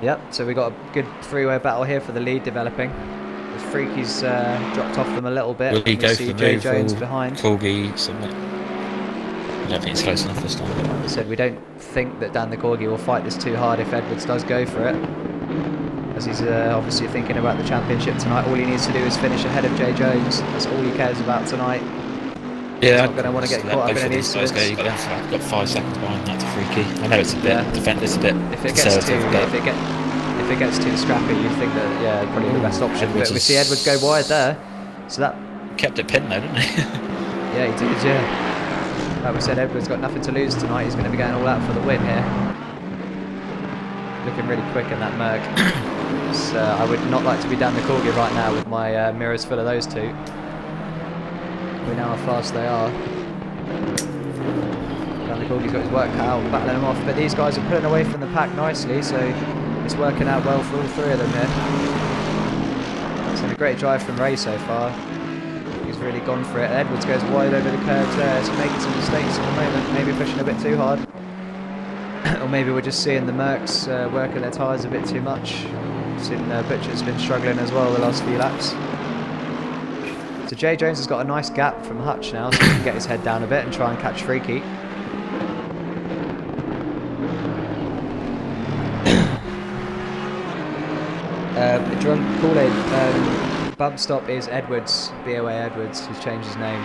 Yep, so we got a good three-way battle here for the lead developing. The Freaky's dropped off them a little bit. Will he go for the Jay move Jones behind. Corgi submit? I don't think it's close enough this time. I said we don't think that Dan the Corgi will fight this too hard if Edwards does go for it. As he's obviously thinking about the championship tonight. All he needs to do is finish ahead of Jay Jones. That's all he cares about tonight. Yeah, he's not going to want to get caught up in any incidents. You've got 5 seconds behind that to Freaky. I know it's a bit defensive, a bit if it gets too scrappy, you think that probably the best option. But we see Edwards go wide there, so that kept it pinned though, didn't he? Yeah, he did. Yeah. Like we said, Edwards got nothing to lose tonight. He's going to be going all out for the win here. Looking really quick in that Merc. I would not like to be down the Corgi right now with my mirrors full of those two. We know how fast they are. Dan the Corgi's got his work cut out, battling them off, but these guys are pulling away from the pack nicely, so it's working out well for all 3 of them here. It's been a great drive from Ray so far. He's really gone for it. Edwards goes wide over the curves there, so making some mistakes at the moment, maybe pushing a bit too hard. Or maybe we're just seeing the Mercs working their tyres a bit too much. Seen Butcher's been struggling as well the last few laps. So Jay Jones has got a nice gap from Hutch now, so he can get his head down a bit and try and catch Freaky. Drunk Kool-Aid, bump stop is Edwards, BoA Edwards, who's changed his name.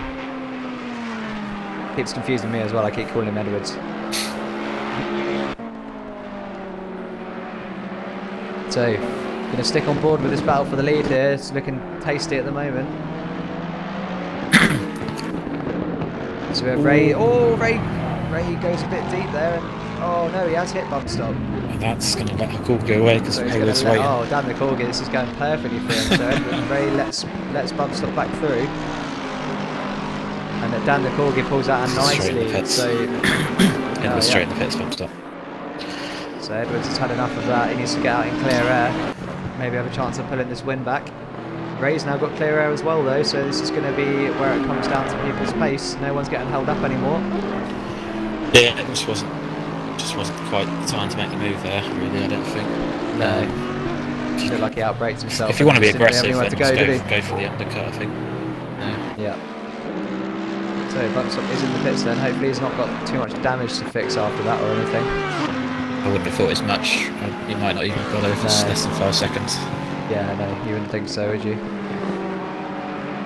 Keeps confusing me as well, I keep calling him Edwards. So, going to stick on board with this battle for the lead here. It's looking tasty at the moment. So we have Ray. Oh, Ray goes a bit deep there. And, oh no, he has hit bump stop. That's going to let the Corgi go away because Hayward's waiting. Oh, damn the Corgi, this is going perfectly for him. So Ray lets bump stop back through. And Dan the Corgi pulls out a nice lead. So, straight in the pits, bump stop. So Edwards has had enough of that. He needs to get out in clear air. Maybe have a chance of pulling this win back. Ray's now got clear air as well though, so this is going to be where it comes down to people's pace. No one's getting held up anymore. Yeah, it just wasn't quite the time to make the move there, really, I don't think. No. I feel like he outbraked himself. If you want to be aggressive, then go for the undercut, I think. Yeah. So bump stop is in the pits then. Hopefully he's not got too much damage to fix after that or anything. I wouldn't have thought as much. You might not even have got over less than 5 seconds. Yeah, no, you wouldn't think so, would you?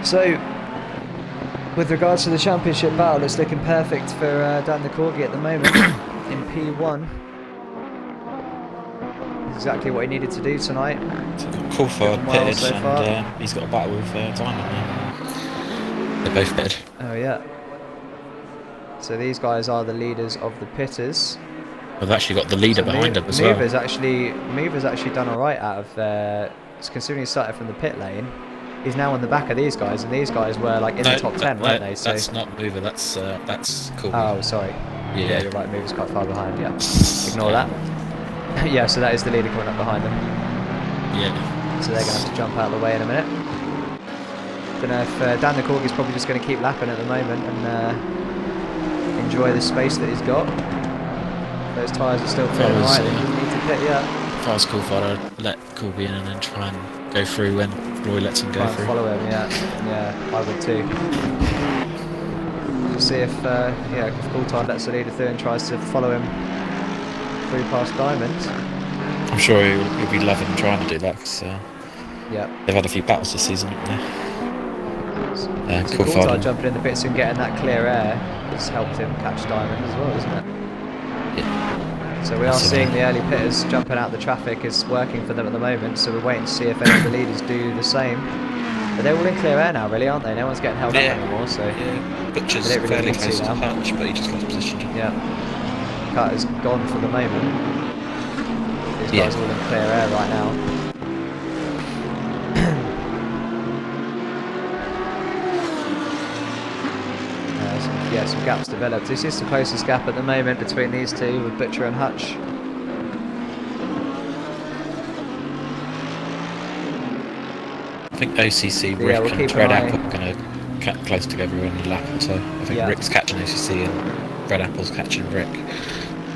So, with regards to the championship battle, it's looking perfect for Dan the Corgi at the moment in P1. Exactly what he needed to do tonight. Coulthard pitted so and he's got a battle with Diamond now. They're both pitted. Oh yeah. So these guys are the leaders of the pitters. We've actually got the leader behind him as well. Mover's actually done alright out of considering he started from the pit lane. He's now on the back of these guys, and these guys were like in the top 10, weren't they? So that's not Mover, that's cool. Oh, sorry. Yeah, you're right, Mover's quite far behind, yeah. Ignore that. Yeah, so that is the leader coming up behind them. Yeah. So they're going to have to jump out of the way in a minute. Don't know if Dan the Corgi's probably just going to keep lapping at the moment and enjoy the space that he's got. Those tyres are still feeling right, he doesn't need to pit yet. If I was Coulthard, I'd let Corby in and then try and go through when Roy lets him go through. Follow him, yeah, I would too. We'll see if Coulthard lets the leader through and tries to follow him through past Diamond. I'm sure he'll be loving trying to do that because they've had a few battles this season, haven't they? So Coulthard jumping in the pits and getting that clear air has helped him catch Diamond as well, isn't it? Yeah. So we are seeing the early pitters jumping out the traffic is working for them at the moment, so we're waiting to see if any of the leaders do the same. But they're all in clear air now, really, aren't they? No one's getting held up anymore, so... Yeah, Butcher's they don't really fairly need close to to now. Hutch, but he just lost position. Yeah. Cut is gone for the moment. These guys are all in clear air right now. Some gaps developed. This is the closest gap at the moment between these two, with Butcher and Hutch. I think OCC, Rick and Red Apple are going to cut close together in the lap or so. I think Rick's catching OCC and Red Apple's catching Rick.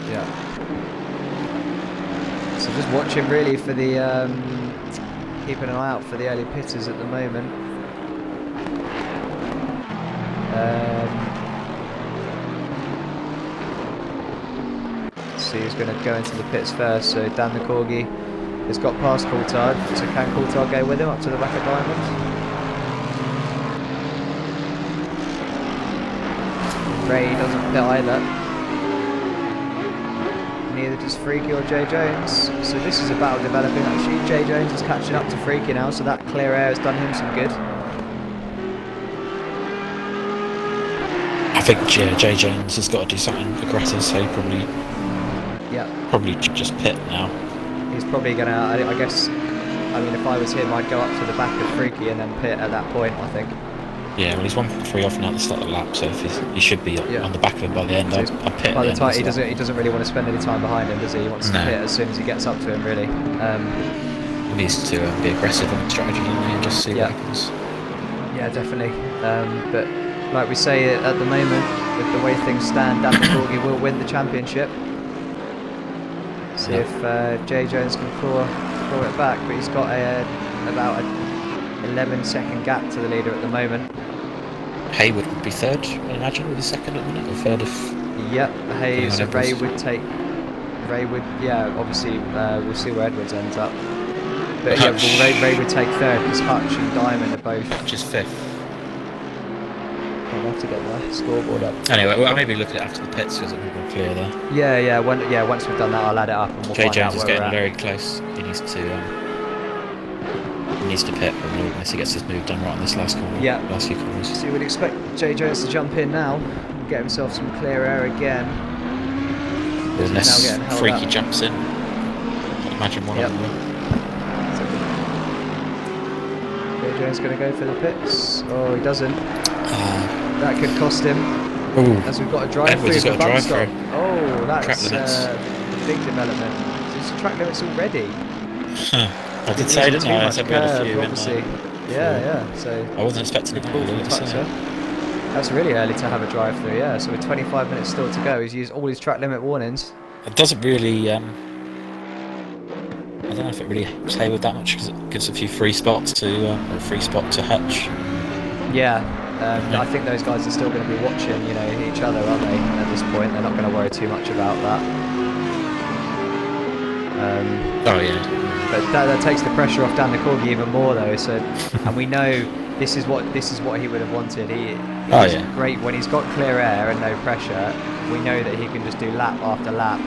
Yeah. So just watching really for the, keeping an eye out for the early pitters at the moment. See who's going to go into the pits first. So Dan the Corgi has got past Coulthard. So can Coulthard go with him up to the back of Diamond? Ray doesn't fit either. Neither does Freaky or Jay Jones. So this is a battle developing actually. Jay Jones is catching up to Freaky now, so that clear air has done him some good. I think Jay Jones has got to do something aggressive, so he probably just pit now. He's probably going to, I guess, I mean, if I was him, I'd go up to the back of Freaky and then pit at that point, I think. Yeah, well, he's 1.3 off now at the start of the lap, so if he should be on the back of him by the end. So I'll pit. By the time he doesn't really want to spend any time behind him, does he? He wants to pit as soon as he gets up to him, really. He needs to be aggressive on the strategy and just see what happens. Yeah, definitely. But like we say at the moment, with the way things stand, Dan the Corgi will win the championship. See if Jay Jones can claw it back, but he's got about a 11-second gap to the leader at the moment. Hayward would be third, I imagine, with a second at the minute, or third if... Yep, Ray would take... obviously we'll see where Edwards ends up. But Ray would take third, because Hutch and Diamond are both... Hutch is fifth. I'll have to get the scoreboard up. Anyway, well, I'll maybe look at it after the pits, because it'll be more clear there. Yeah, once we've done that, I'll add it up and we'll Jay find Jones out is where getting we're very close. He needs to pit unless he gets his move done right on this last corner. Yeah. Last few corners. So you would expect Jay Jones to jump in now, get himself some clear air again. Unless Freaky jumps in. I imagine one of them will. Jay Jones going to go for the pits. Oh, he doesn't. That could cost him. Ooh. As we've got a drive through for bump stop. Oh, that's a big development. There's track limits already. I did say, didn't I? I said we had a few obviously. Yeah. So I wasn't expecting it all. That's really early to have a drive through. Yeah. So with 25 minutes still to go, he's used all his track limit warnings. It doesn't really. I don't know if it really helps Hayward that much because it gives a few free spots to or a free spot to Hutch. Yeah. I think those guys are still going to be watching, each other, aren't they? At this point, they're not going to worry too much about that. But that takes the pressure off Dan the Corgi even more, though. So, and we know this is what he would have wanted. He's great when he's got clear air and no pressure. We know that he can just do lap after lap.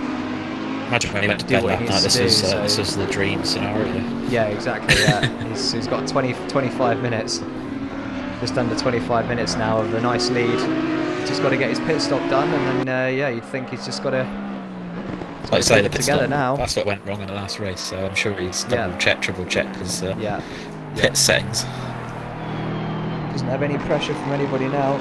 Imagine when he went to bed that night. This was the dream scenario. Yeah, exactly. Yeah, he's got 25 minutes. Just under 25 minutes now of a nice lead. He's just got to get his pit stop done, and then you'd think he's just got to like say the pit together stop, now. That's what went wrong in the last race, so I'm sure he's triple checked his pit settings. Doesn't have any pressure from anybody now.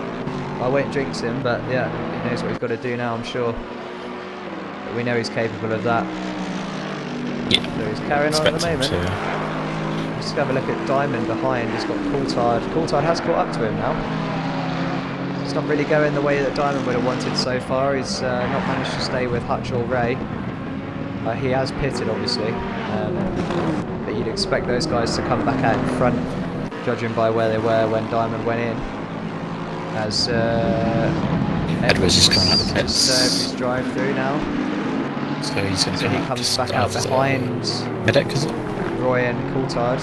I won't jinx him, but he knows what he's got to do now, I'm sure. But we know he's capable of that. Yeah. So he's carrying on at the moment. To. Let's have a look at Diamond behind. He's got Coulthard. Coulthard has caught up to him now. It's not really going the way that Diamond would have wanted so far. He's not managed to stay with Hutch or Ray. He has pitted, obviously. But you'd expect those guys to come back out in front, judging by where they were when Diamond went in. As Edwards is coming out the pits. His drive through now. So he's going to he comes back out behind Medek, is it? Roy and Coulthard.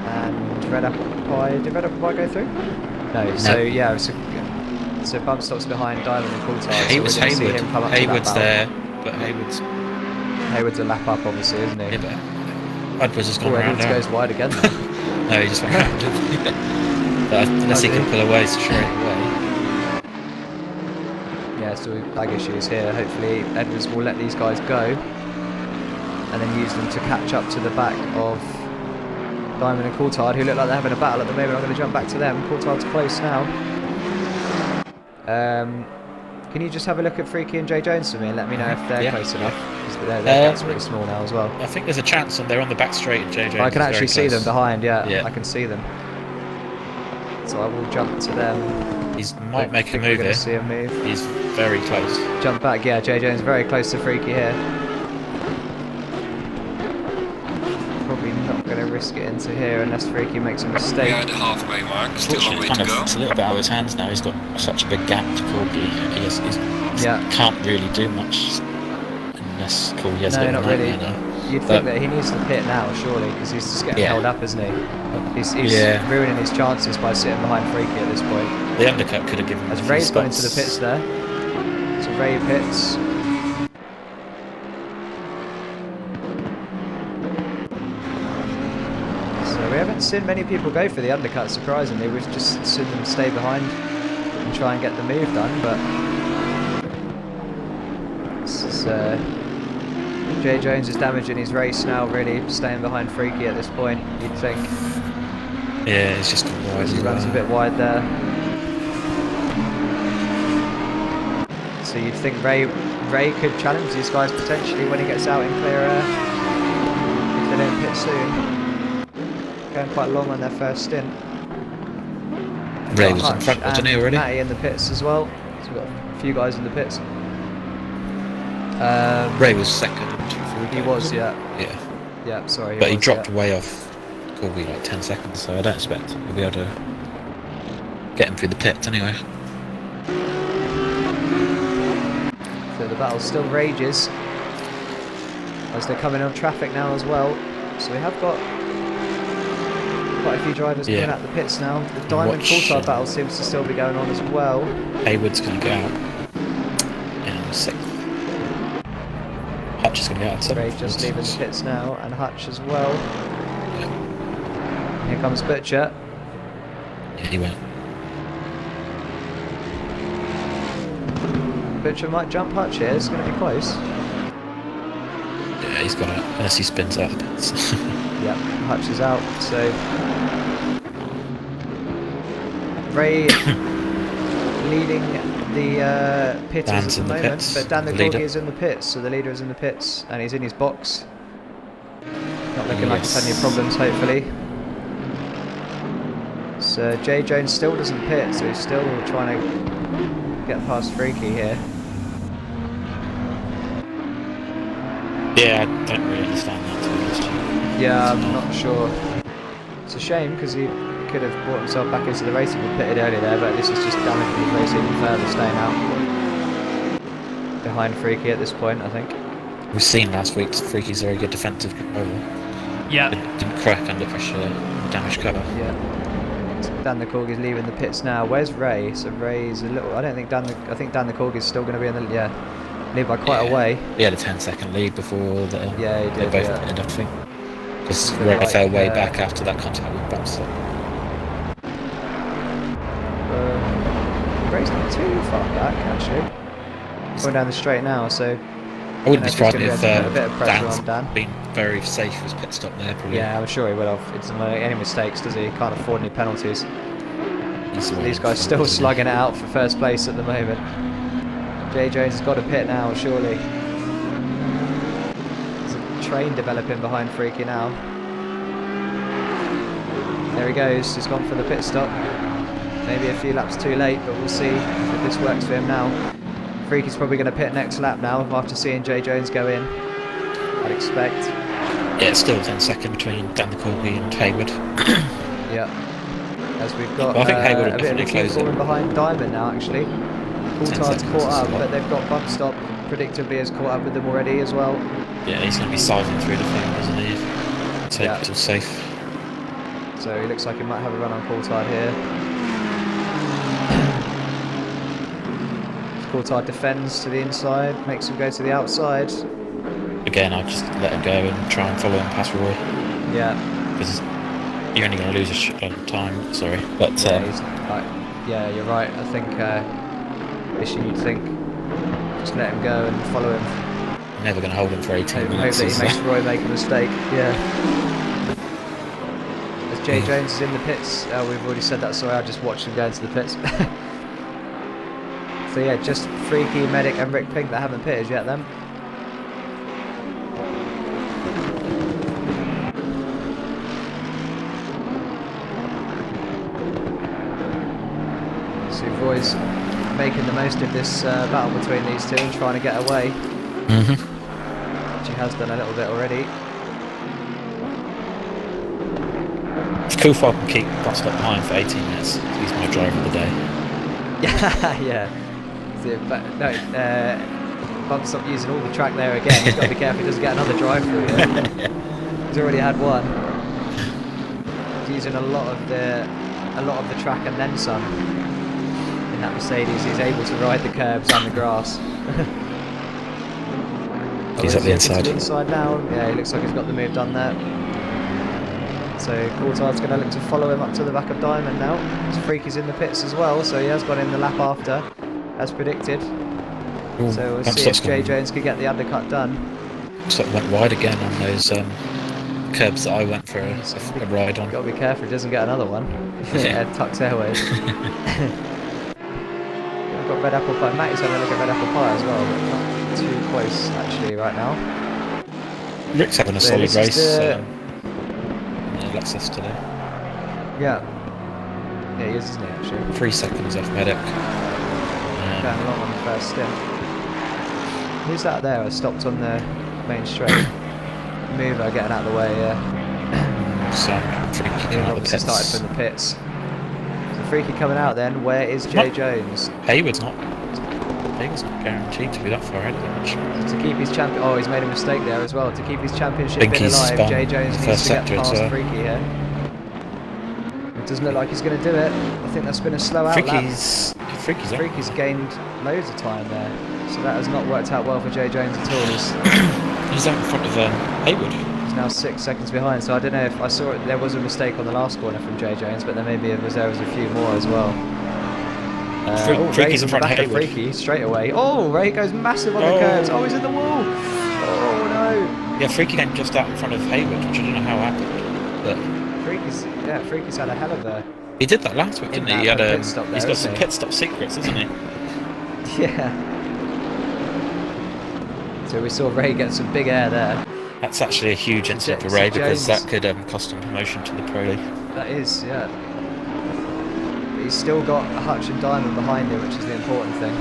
And Red Apple Pie. Did Red Apple Pie go through? No. So yeah, so bump stops behind Diamond and Coulthard. Hayward's so Hayward. him come up Hayward's there, but Hayward's a lap up, obviously, isn't he? Yeah, but Edwards has gone around. Edwards goes wide again. No, he just went round. But unless he can pull away straight away. Yeah, so lag issues here. Hopefully Edwards will let these guys go and then use them to catch up to the back of Diamond and Coulthard, who look like they're having a battle at the moment. I'm going to jump back to them. Coulthard's close now. Can you just have a look at Freaky and Jay Jones for me and let me know if they're close enough? Because their gap's pretty small now as well. I think there's a chance that they're on the back straight and Jay Jones I can actually see them behind, yeah. I can see them. So I will jump to them. He might make a move here. See him move. He's very close. Jump back, yeah. Jay Jones very close to Freaky here. Probably not going to risk it into here unless Freaky makes a mistake. We are at the halfway mark. Still a way to go. It's a little bit out of his hands now. He's got such a big gap to Corgi. He can't really do much unless Corgi has a bit of a really. You'd think that he needs to pit now, surely, because he's just getting held up, isn't he? He's ruining his chances by sitting behind Freaky at this point. The undercut could have given him. As Ray's gone into the pits there. So Ray pits. So we haven't seen many people go for the undercut, surprisingly. We've just seen them stay behind and try and get the move done, but this is, Jay Jones is damaging his race now, really, staying behind Freaky at this point, you'd think. Yeah, it's just wide. He runs a bit wide there. So you'd think Ray could challenge these guys potentially when he gets out in clear air, if they don't pit soon. Going quite long on their first stint. Ray was in front, wasn't he, already? Matty in the pits as well. So we've got a few guys in the pits. Ray was second. He was, yeah. Yeah. Yeah, sorry. But he dropped way off Corgi like 10 seconds, so I don't expect we'll be able to get him through the pits anyway. So the battle still rages as they're coming on traffic now as well. So we have got quite a few drivers coming out the pits now. The Diamond Coulthard battle seems to still be going on as well. Hayward's going to go out in 6th. Hutch is going to be out. Ray just leaving the pits now, and Hutch as well. Here comes Butcher. Yeah, he went. Butcher might jump Hutch here. It's going to be close. Yeah, he's got it. Unless he spins out the pits. Yep, Hutch is out. So Ray leading the pitters at the moment, but Dan the Corgi is in the pits, so the leader is in the pits, and he's in his box. Not looking like he's had any problems, hopefully. So Jay Jones still doesn't pit, so he's still trying to get past Freaky here. Yeah, I don't really understand that, to be honest. Yeah, I'm not sure. It's a shame, because he could have brought himself back into the race if he pitted earlier there, but this is just damaging his race even further, staying out behind Freaky at this point, I think. We've seen last week Freaky's very good defensive controller. Yeah. Didn't crack under pressure, damage cover. Yeah. So Dan the Corgi's leaving the pits now. Where's Ray? So Ray's a little. I think Dan the Corgi's still going to be in the lead by quite a way. He had a 10-second lead before the. Yeah, he did. They both ended up, I think. Because Ray fell way back after that contact with Bumster. Ray's not too far back actually. Going down the straight now, so. I wouldn't be surprised if a bit of pressure Dan's on Dan. been very safe with his pit stop there. Probably. Yeah, I'm sure he will have. He doesn't make any mistakes, does he? He can't afford any penalties. These guys still slugging it out for first place at the moment. Jay Jones has got a pit now, surely. train developing behind Freaky now. There he goes, he's gone for the pit stop. Maybe a few laps too late, but we'll see if this works for him now. Freaky's probably going to pit next lap now after seeing Jay Jones go in, I'd expect. Yeah, it's still 10 seconds between Dan the Corby and Hayward. Yeah. As we've got well, I think Hayward a bit of a team falling behind Diamond now, actually. Coulthard's caught up, but they've got Bump Stop, predictably has caught up with them already as well. Yeah, he's going to be sizing through the thing, isn't he? Take it all safe. So he looks like he might have a run on Coulthard here. Coulthard defends to the inside, makes him go to the outside. Again, I'll just let him go and try and follow him past Roy. Yeah. Because you're only going to lose a shitload of time, sorry. But yeah, you're right. I think you'd think just let him go and follow him. I'm never going to hold him for 18 minutes. Hope that he makes Roy make a mistake. Yeah. As Jay Jones is in the pits, we've already said that. Sorry, I just watched him go into the pits. So yeah, just Freaky, Medic and Rick Pink that haven't pitted yet then. So Roy's making the most of this battle between these two and trying to get away. Which he has done a little bit already. It's cool if I can keep Bump Stop behind for 18 minutes. He's my driver of the day. Yeah. But no, Bump Stop using all the track there again. He's got to be careful he doesn't get another drive through here. He's already had one. He's using a lot of the track and then some. In that Mercedes, he's able to ride the curbs and the grass. He's at the inside. The inside now. Yeah, he looks like he's got the move done there. So Coulthard's going to look to follow him up to the back of Diamond now. His Freaky's in the pits as well, so he has gone in the lap after, as predicted. Ooh, so we'll see if Jay Jones can get the undercut done. Sort of went wide again on those curbs that I went for a ride on. Got to be careful he doesn't get another one. Yeah, Tuck's Airways. We've got Red Apple Pie. Matty's having a look at Red Apple Pie as well, but not too close actually right now. Rick's having a solid race. Lexus today. Yeah, he is, isn't he, actually? 3 seconds off Medic. Going along on the first stint. Who's that there? I stopped on the main straight. Mover getting out of the way, yeah. So, Freaky obviously started from the pits. So Freaky coming out then. Where is Jay Jones? Hayward's not guaranteed to be that far ahead of him. To keep his champion, he's made a mistake there as well. To keep his championship bid alive, Jay Jones needs to get past Freaky here. It doesn't look like he's going to do it. I think that's been a slow out lap. Freaky's gained loads of time there, so that has not worked out well for Jay Jones at all. He's out in front of Hayward. He's now 6 seconds behind. So I don't know if I saw it. There was a mistake on the last corner from Jay Jones, but there maybe there was a few more as well. Freaky's in front of Hayward. Freaky straight away. Oh, Ray goes massive on the curbs. Oh, he's in the wall. Oh no. Yeah, Freaky came just out in front of Hayward, which I don't know how happened. But Freaky's had a hell of a. He did that last week, didn't he? He's got some pit stop secrets, isn't he? Yeah. So we saw Ray get some big air there. That's actually a huge incident for Ray because that could cost him promotion to the Pro League. That is, yeah. He's still got Hutch and Diamond behind him, which is the important thing.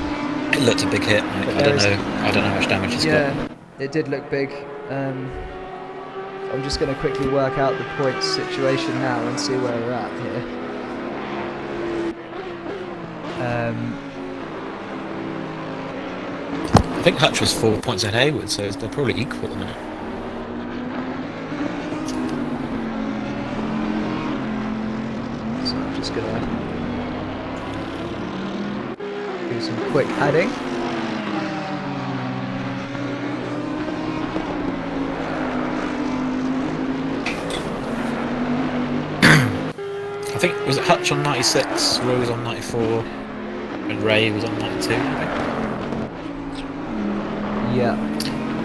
It looked a big hit. I don't know how much damage he's got. Yeah, it did look big. I'm just going to quickly work out the points situation now and see where we're at here. I think Hutch was 4 points at Hayward, so they're probably equal at the minute. So I'm just going to do some quick adding. I think, was it Hutch on 96, Roy was on 94, and Ray was on 92, I think? Yeah.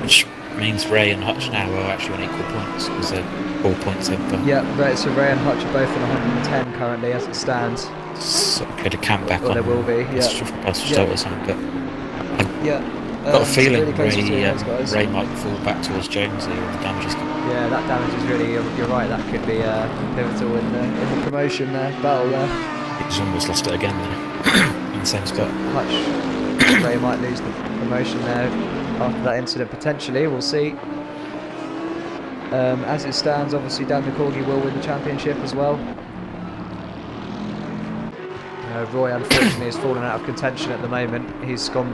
Which means Ray and Hutch now are actually on equal points, because they're 4 points over. Yeah, so Ray and Hutch are both on 110 currently as it stands. So, okay, to camp back on. There will be, yeah. Or something, but yeah. Got a feeling really close between those guys. Ray might fall back towards Jones here with the damage is coming. Yeah, that damage is really. You're right. That could be pivotal in the promotion there, battle there. He's almost lost it again there. In the same spot. Hutch. Ray might lose the promotion there after that incident potentially. We'll see. As it stands, obviously Dan the Corgi will win the championship as well. Roy unfortunately has fallen out of contention at the moment. He's gone.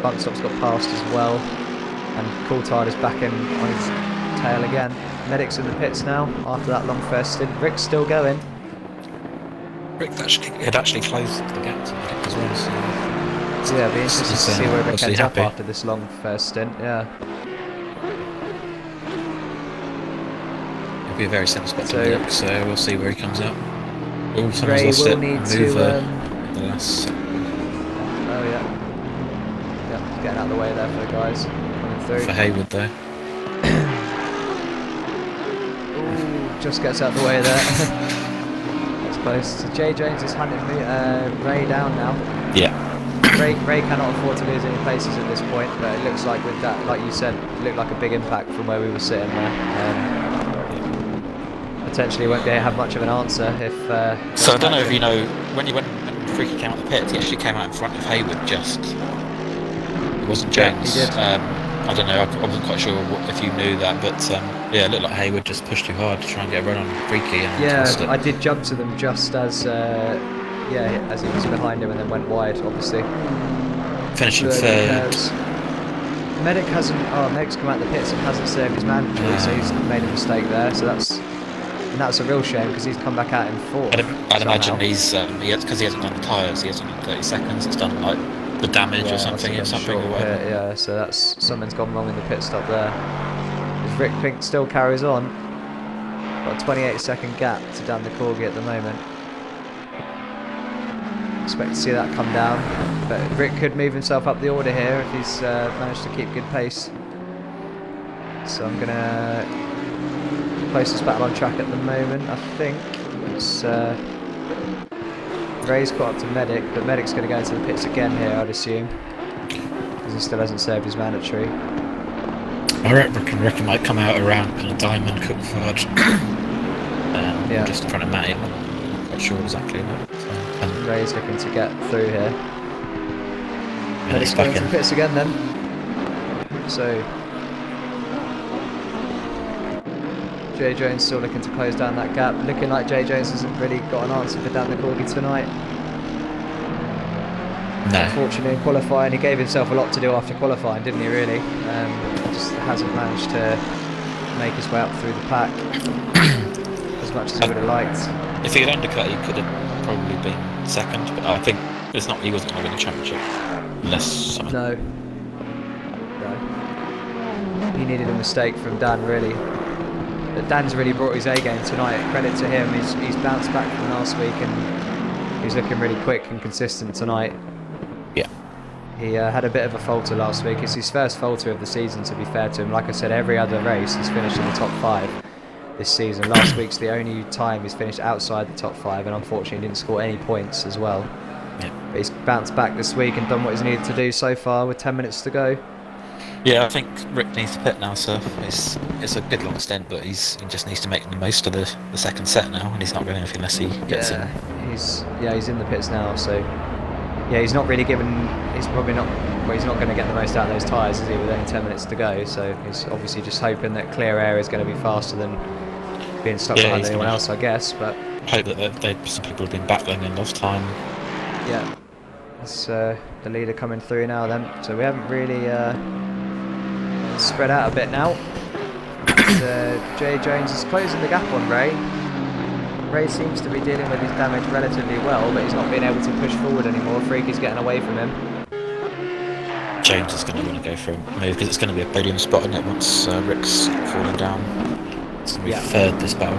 Bump Stop's got passed as well, and Coulthard is back in on his tail again. Medic's in the pits now after that long first stint. Rick's still going. Rick had actually closed the gap to Medic as well. So yeah, it'll be interesting to see where Rick ends up happy after this long first stint. Yeah. It'll be a very similar spot to Rick, so we'll see where he comes out. Ray will need to. The last. Oh yeah. Yeah, getting out of the way there for the guys coming through. For Hayward though. Ooh, just gets out of the way there. That's close. So Jay Jones is hunting Ray down now. Yeah. Ray cannot afford to lose any places at this point, but it looks like with that, like you said, it looked like a big impact from where we were sitting there. Potentially won't be able to have much of an answer if... so I don't know if you know, when Freaky came out the pit, he actually came out in front of Hayward just. It wasn't Jones. Yeah, he did. I don't know, I wasn't quite sure if you knew that, but yeah, it looked like Hayward just pushed too hard to try and get a run on Freaky and lost it. I did jump to them just as as he was behind him and then went wide, obviously. Finishing third. Medic's come out the pits and hasn't served his mandatory, so he's made a mistake there, so that's a real shame because he's come back out in fourth. I'd imagine he's because he hasn't done the tyres, he hasn't done 30 seconds, it's done like the damage or something, or whatever. Yeah, so that's something's gone wrong in the pit stop there. As Rick Pink still carries on, got a 28-second gap to Dan the Corgi at the moment. Expect to see that come down, but Rick could move himself up the order here if he's managed to keep good pace. So I'm gonna. Closest battle on track at the moment, I think. It's Ray's caught up to Medic, but Medic's going to go into the pits again here, I'd assume, because he still hasn't served his mandatory. I reckon might come out around kind of Diamond Coulthard, yeah, just in front of Matty. I'm not quite sure exactly what. Ray's looking to get through here. Medic's back going to the pits again then. So. Jay Jones still looking to close down that gap. Looking like Jay Jones hasn't really got an answer for Dan the Corgi tonight. No. Unfortunately in qualifying, he gave himself a lot to do after qualifying, didn't he really? Just hasn't managed to make his way up through the pack as much as he would have liked. If he had undercut, he could have probably been second, but I think he wasn't going to win the championship unless... No. He needed a mistake from Dan, really. But Dan's really brought his A game tonight. Credit to him. He's bounced back from last week and he's looking really quick and consistent tonight. Yeah. He had a bit of a falter last week. It's his first falter of the season, to be fair to him. Like I said, every other race he's finished in the top 5 this season. Last week's the only time he's finished outside the top 5 and unfortunately didn't score any points as well. Yeah. But he's bounced back this week and done what he's needed to do so far with 10 minutes to go. Yeah, I think Rick needs to pit now, so it's a good long stint, but he just needs to make the most of the second set now, and he's not doing anything unless he gets in. He's in the pits now, so yeah, he's not really given. He's probably not. Well, he's not going to get the most out of those tyres, is he? With only 10 minutes to go, so he's obviously just hoping that clear air is going to be faster than being stuck behind anyone else, I guess. But hope that some people have been battling and lost time. Yeah, it's the leader coming through now. Then, so we haven't really. Spread out a bit now. Jay Jones is closing the gap on Ray. Ray seems to be dealing with his damage relatively well, but he's not being able to push forward anymore. Freaky's getting away from him. James is going to want to go for a move because it's going to be a podium spot, isn't it, once Rick's fallen down. It's going to be third this battle.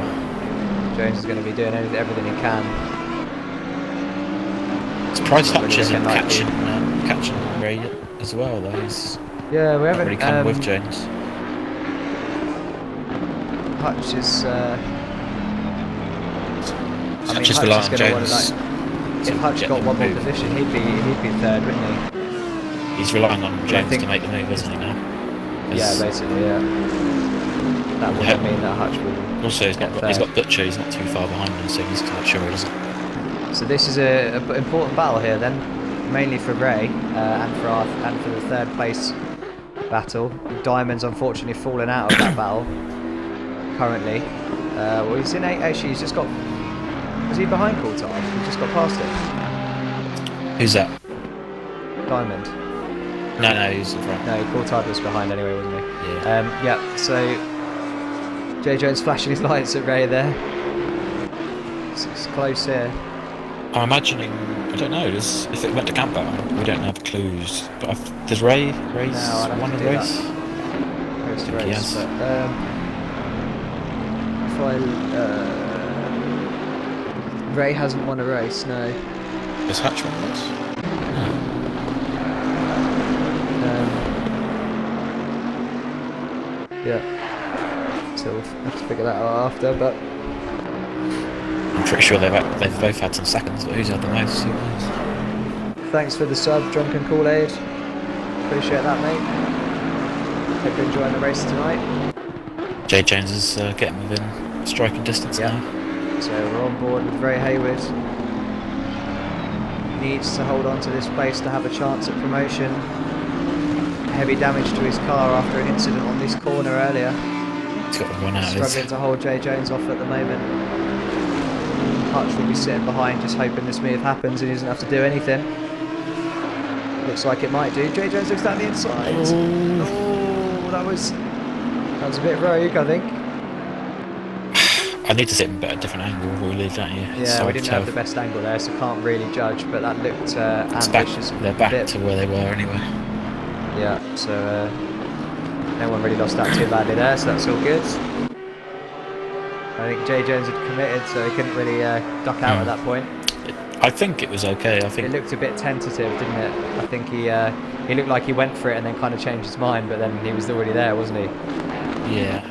James is going to be doing everything he can. Surprised Hutch isn't catching Ray as well, though. Yeah, we haven't really come with Jones. Hutch is. Hutch is relying on Jones. If Hutch got one more position, he'd be third, wouldn't he? He's relying on James to make the move, isn't he, now? Yeah, basically, yeah. That would mean that Hutch will. Also, he's got Butcher, he's not too far behind him, so he's to make sure he doesn't. So this is an important battle here then, mainly for Ray and for the third place battle. Diamond's unfortunately fallen out of that battle currently. Well, he's in 8. Actually, he's just got. Was he behind Coulthard? He just got past him. Who's that? Diamond. No, he's in front. No, Coulthard was behind anyway, wasn't he? Yeah. Yeah. So Jay Jones flashing his lights at Ray there. It's close here. I'm imagining. I don't know. If it went to camp out, we don't have clues. But does Ray won the race? Race. But, Ray hasn't won a race, no. Does Hutch won a race? Yeah. So we'll have to figure that out after, but I'm pretty sure they've both had some seconds, but who's had the most? Who knows? Thanks for the sub, Drunken Kool-Aid. Appreciate that, mate. Hope you're enjoying the race tonight. Jay Jones is getting within striking distance now. So we're on board with Ray Hayward. Needs to hold on to this place to have a chance at promotion. Heavy damage to his car after an incident on this corner earlier. He's got one out. Struggling to hold Jay Jones off at the moment. Hutch will be sitting behind just hoping this move happens and he doesn't have to do anything. Looks like it might do. Jay Jones looks down the inside. Oh, that was a bit rogue, I think. I need to sit in a different angle, really, don't you? Yeah, we didn't have the best angle there, so can't really judge, but that looked ambitious. They're back to where they were anyway. Yeah, so no one really lost that too badly there, so that's all good. I think Jay Jones had committed, so he couldn't really duck out at that point. I think it was okay. I think it looked a bit tentative, didn't it? I think he looked like he went for it and then kind of changed his mind, but then he was already there, wasn't he? Yeah.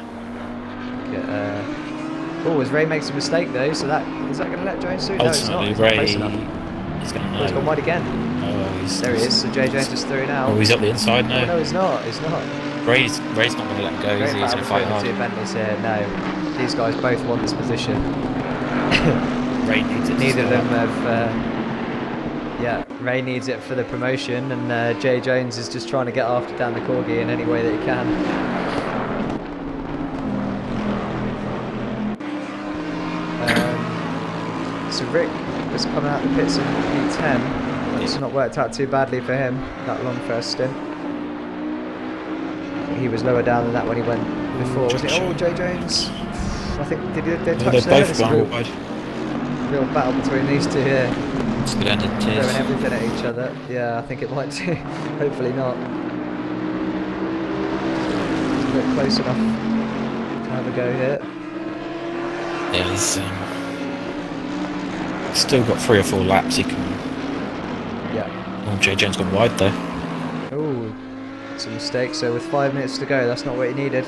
Oh, as Ray makes a mistake though, so is that going to let Jones through? Ultimately, no, Ray he's not. he's going to know. He's gone wide again. Oh, there he is. So Jay Jones just threw it out. Oh, he's up the inside now. Oh, no, he's not. He's not. Ray's not going to let him go. He's going to fight hard. Bentleys here. No, these guys both want this position. Ray needs it. Neither of them have. Yeah, Ray needs it for the promotion, and Jay Jones is just trying to get after down the corgi in any way that he can. So Rick was coming out the pits in P10. It's not worked out too badly for him, that long first stint. He was lower down than that when he went before. Was it? Oh, Jay Jones. I think they touched there. Both gone wide. Real battle between these two here. It's going to end in tears. Throwing everything at each other. Yeah, I think it might do. Hopefully not. It's a bit close enough to have a go here. Yeah, he's still got 3 or 4 laps he can. Yeah. Oh, Jay Jones gone wide though. Oh, it's a mistake. So with 5 minutes to go, that's not what he needed.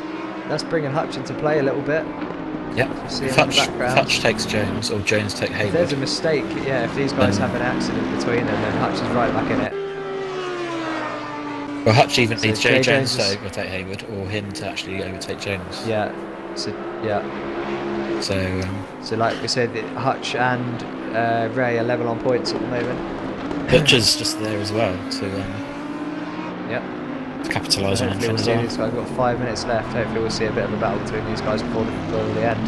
That's bringing Hutch into play a little bit. Yeah. If Hutch takes Jones or Jones take Hayward. If there's a mistake, yeah, if these guys have an accident between them, then Hutch is right back in it. Well, Hutch even needs Jay Jones to overtake Hayward or him to actually overtake Jones. Yeah. So, yeah. So like we said, Hutch and Ray are level on points at the moment. Butcher's just there as well to capitalise on anything as well. These guys have got 5 minutes left. Hopefully we'll see a bit of a battle between these guys before the end.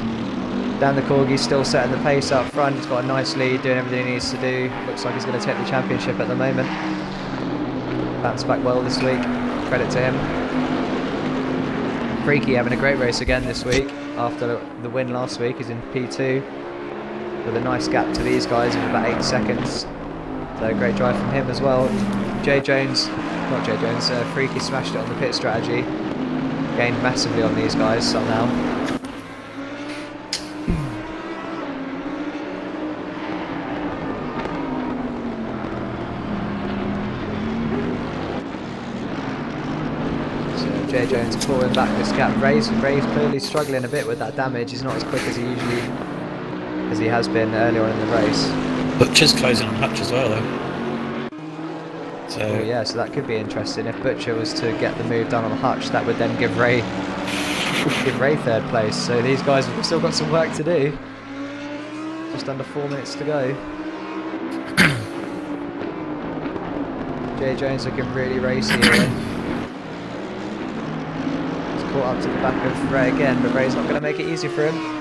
Dan the Corgi still setting the pace up front. He's got a nice lead, doing everything he needs to do. Looks like he's going to take the championship at the moment. Bounced back well this week. Credit to him. Freaky having a great race again this week after the win last week. He's in P2 with a nice gap to these guys of about 8 seconds. So great drive from him as well. Freaky smashed it on the pit strategy. Gained massively on these guys somehow. Jay Jones clawing back this gap. Ray's clearly struggling a bit with that damage. He's not as quick as he has been earlier on in the race. Butcher's closing on Hutch as well though. So Oh yeah, so that could be interesting. If Butcher was to get the move done on Hutch, that would then give Ray third place. So these guys have still got some work to do. Just under 4 minutes to go. Jay Jones looking really racy here. He's caught up to the back of Ray again, but Ray's not going to make it easy for him.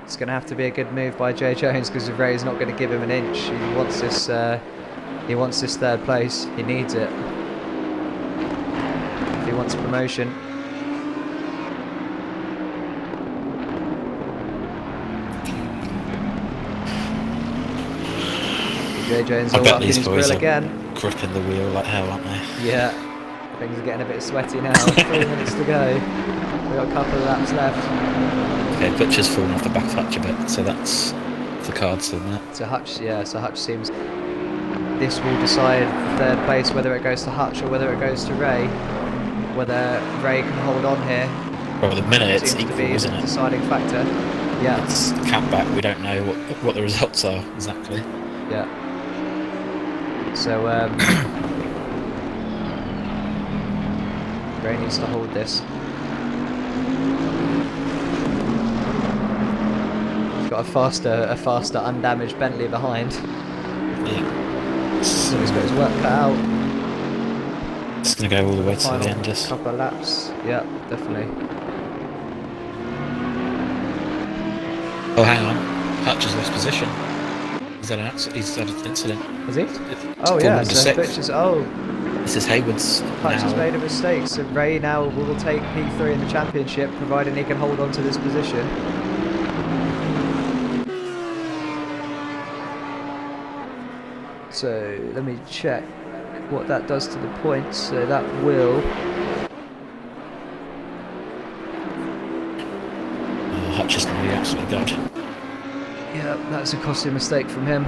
It's going to have to be a good move by Jay Jones because Ray's not going to give him an inch. He wants this. He wants this third place. He needs it. If he wants promotion. Jay Jones all up in his grill again. Gripping the wheel like hell, aren't they? Yeah. Things are getting a bit sweaty now. 3 minutes to go. We've got a couple of laps left. Okay, Butcher's fallen off the back of Hutch a bit, so that's the cards on that. So Hutch, yeah, so Hutch seems... This will decide third place, whether it goes to Hutch or whether it goes to Ray. Whether Ray can hold on here. Well, at the minute it's seems equal, to be isn't a it? deciding factor. Yeah. It's count back, we don't know what the results are exactly. Yeah. So, Ray needs to hold this. He's got a faster undamaged Bentley behind. Yeah. So he's got his work cut out. It's going to go all the way to Final the end. Just couple of laps. Yeah, definitely. oh, hang on. Hutch has lost position. He's had an incident. Is he? It's Oh yeah, fallen to so sixth. Butcher's... Oh, This is Hayward's Hutch has now. made a mistake, so Ray now will take P3 in the championship, providing he can hold on to this position. So let me check what that does to the points. So that will... Hutch is going to be absolutely good. Yeah, that's a costly mistake from him.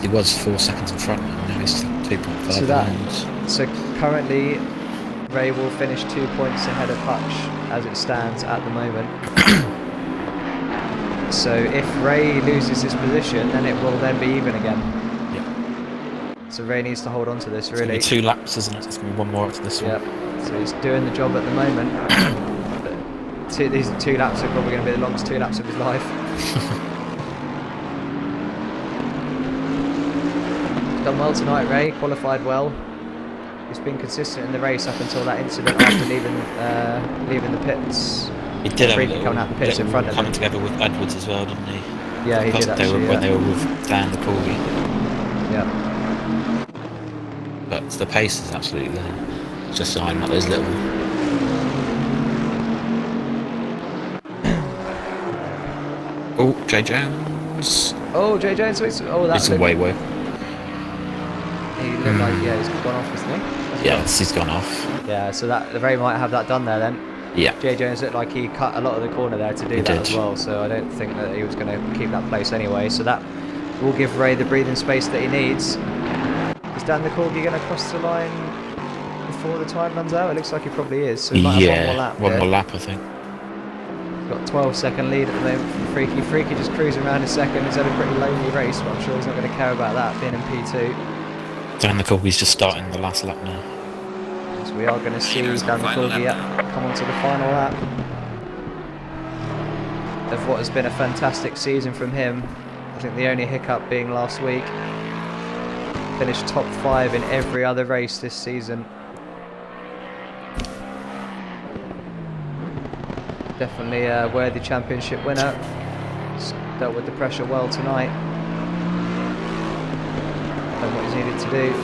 He was 4 seconds in front, and now he's 2.5 So that- behind. So currently, Ray will finish 2 points ahead of Hutch as it stands at the moment. So if Ray loses his position, then it will then be even again. Yeah. So Ray needs to hold on to this, It's going really. to be 2 laps, isn't it? It's going to be 1 more after this Yeah. one. So he's doing the job at the moment. But these 2 laps are probably going to be the longest 2 laps of his life. He's done well tonight, Ray. Qualified well. He's been consistent in the race up until that incident after leaving the pits. He did have a Briefly coming out the pits in front of coming him. together with Edwards as well, didn't he? Yeah, he did actually. When they were with Dan the Corgi. Yeah. But the pace is absolutely there. It's just sign like those little. Oh, Jay Jones. Oh, Jay Jones. Oh, that's It's way. He looked like, yeah, he's gone off, isn't he? Yeah, he's gone off. Yeah, so that Ray might have that done there then. Yeah. Jay Jones looked like he cut a lot of the corner there to do that as well, so I don't think that he was going to keep that place anyway. So that will give Ray the breathing space that he needs. Is Dan the Corgi going to cross the line before the time runs out? It looks like he probably is. So he might have one more lap. One more lap, I think. He's got a 12-second lead at the moment from Freaky. Freaky just cruising around in second. He's had a pretty lonely race, but I'm sure he's not going to care about that being in P2. Dan the Corgi's just starting the last lap now. So we are going to see Here's Dan the the final Corgi lap. come on to the final lap of what has been a fantastic season from him. I think the only hiccup being last week. Finished top 5 in every other race this season. Definitely a worthy championship winner. He's dealt with the pressure well tonight. Done what he's needed to do.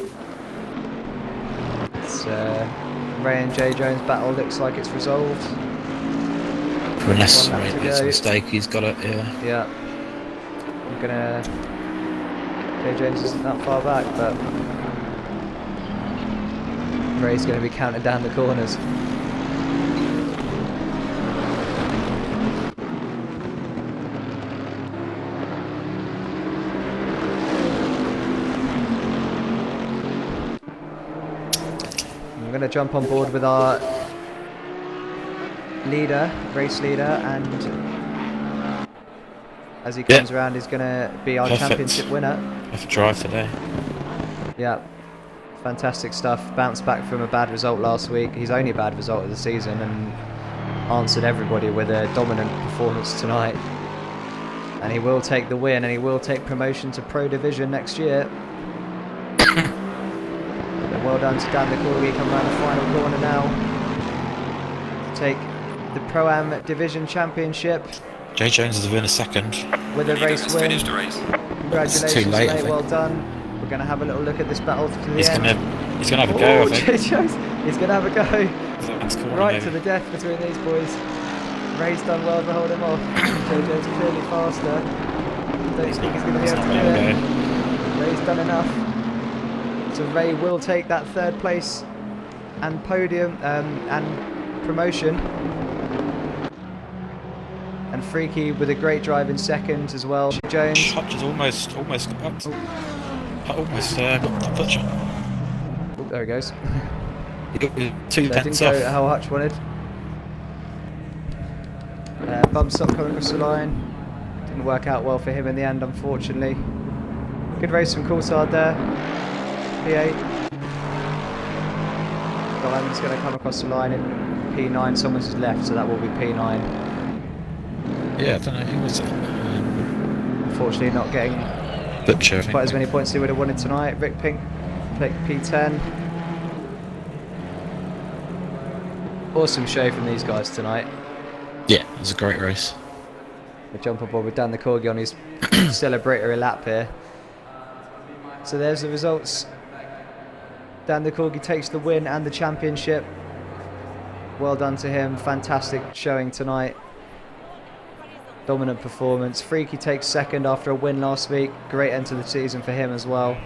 It's Ray and Jay Jones battle looks like it's resolved. Unless One lap Ray to makes a go. mistake, he's got it, yeah. Yeah. I'm gonna... Jay Jones isn't that far back, but... Ray's gonna be counting down the corners. I'm going to jump on board with our race leader, and as he comes around, is going to be our championship winner. Perfect drive today. Yeah, fantastic stuff. Bounced back from a bad result last week. His only bad result of the season, and answered everybody with a dominant performance tonight. And he will take the win, and he will take promotion to Pro Division next year. And well done to Dan the Corgi, coming around the final corner now to take the Pro-Am Division Championship. Jay Jones is winning second. With a race win. Finished the race. Congratulations, too late, mate. Well done. We're going to have a little look at this battle to the end. He's gonna have a go, I think. Jay Jones, he's going to have a go. Right to the death between these boys. Ray's done well to hold him off. Jay Jones clearly faster. Don't think he's going to be able to do it. Ray's done enough. So Ray will take that third place and podium and promotion. And Freaky with a great drive in second as well. Jones. Hutch is almost got the Butcher. Oh, there he goes. He got 2 tenths off. Didn't go how Hutch wanted. Bump stop coming across the line. Didn't work out well for him in the end, unfortunately. Good race from Coulthard there. P8. Diamond's going to come across the line in P9. Someone's just left, so that will be P9. Yeah, I don't know who was it. Unfortunately, not getting Butcher, quite as many points as he would have wanted tonight. Rick Pink, take P10. Awesome show from these guys tonight. Yeah, it was a great race. The jumper board with Dan the Corgi on his celebratory lap here. So there's the results. Dan the Corgi takes the win and the championship. Well done to him. Fantastic showing tonight. Dominant performance. Freaky takes second after a win last week. Great end to the season for him as well.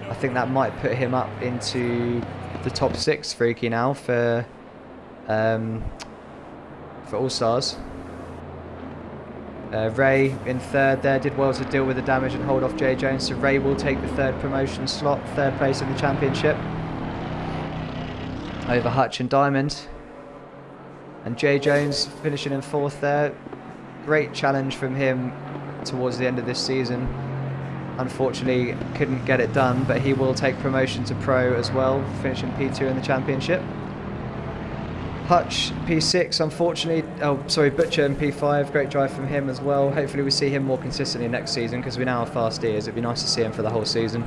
I think that might put him up into the top 6, Freaky, now for All Stars. Ray in third there, did well to deal with the damage and hold off Jay Jones. So Ray will take the third promotion slot, third place in the championship over Hutch and Diamond. And Jay Jones finishing in fourth there. Great challenge from him towards the end of this season. Unfortunately couldn't get it done, but he will take promotion to Pro as well, finishing P2 in the championship. Hutch P6, unfortunately. Oh, sorry, Butcher in P5. Great drive from him as well. Hopefully we see him more consistently next season, because we now have fast ears. It'd be nice to see him for the whole season.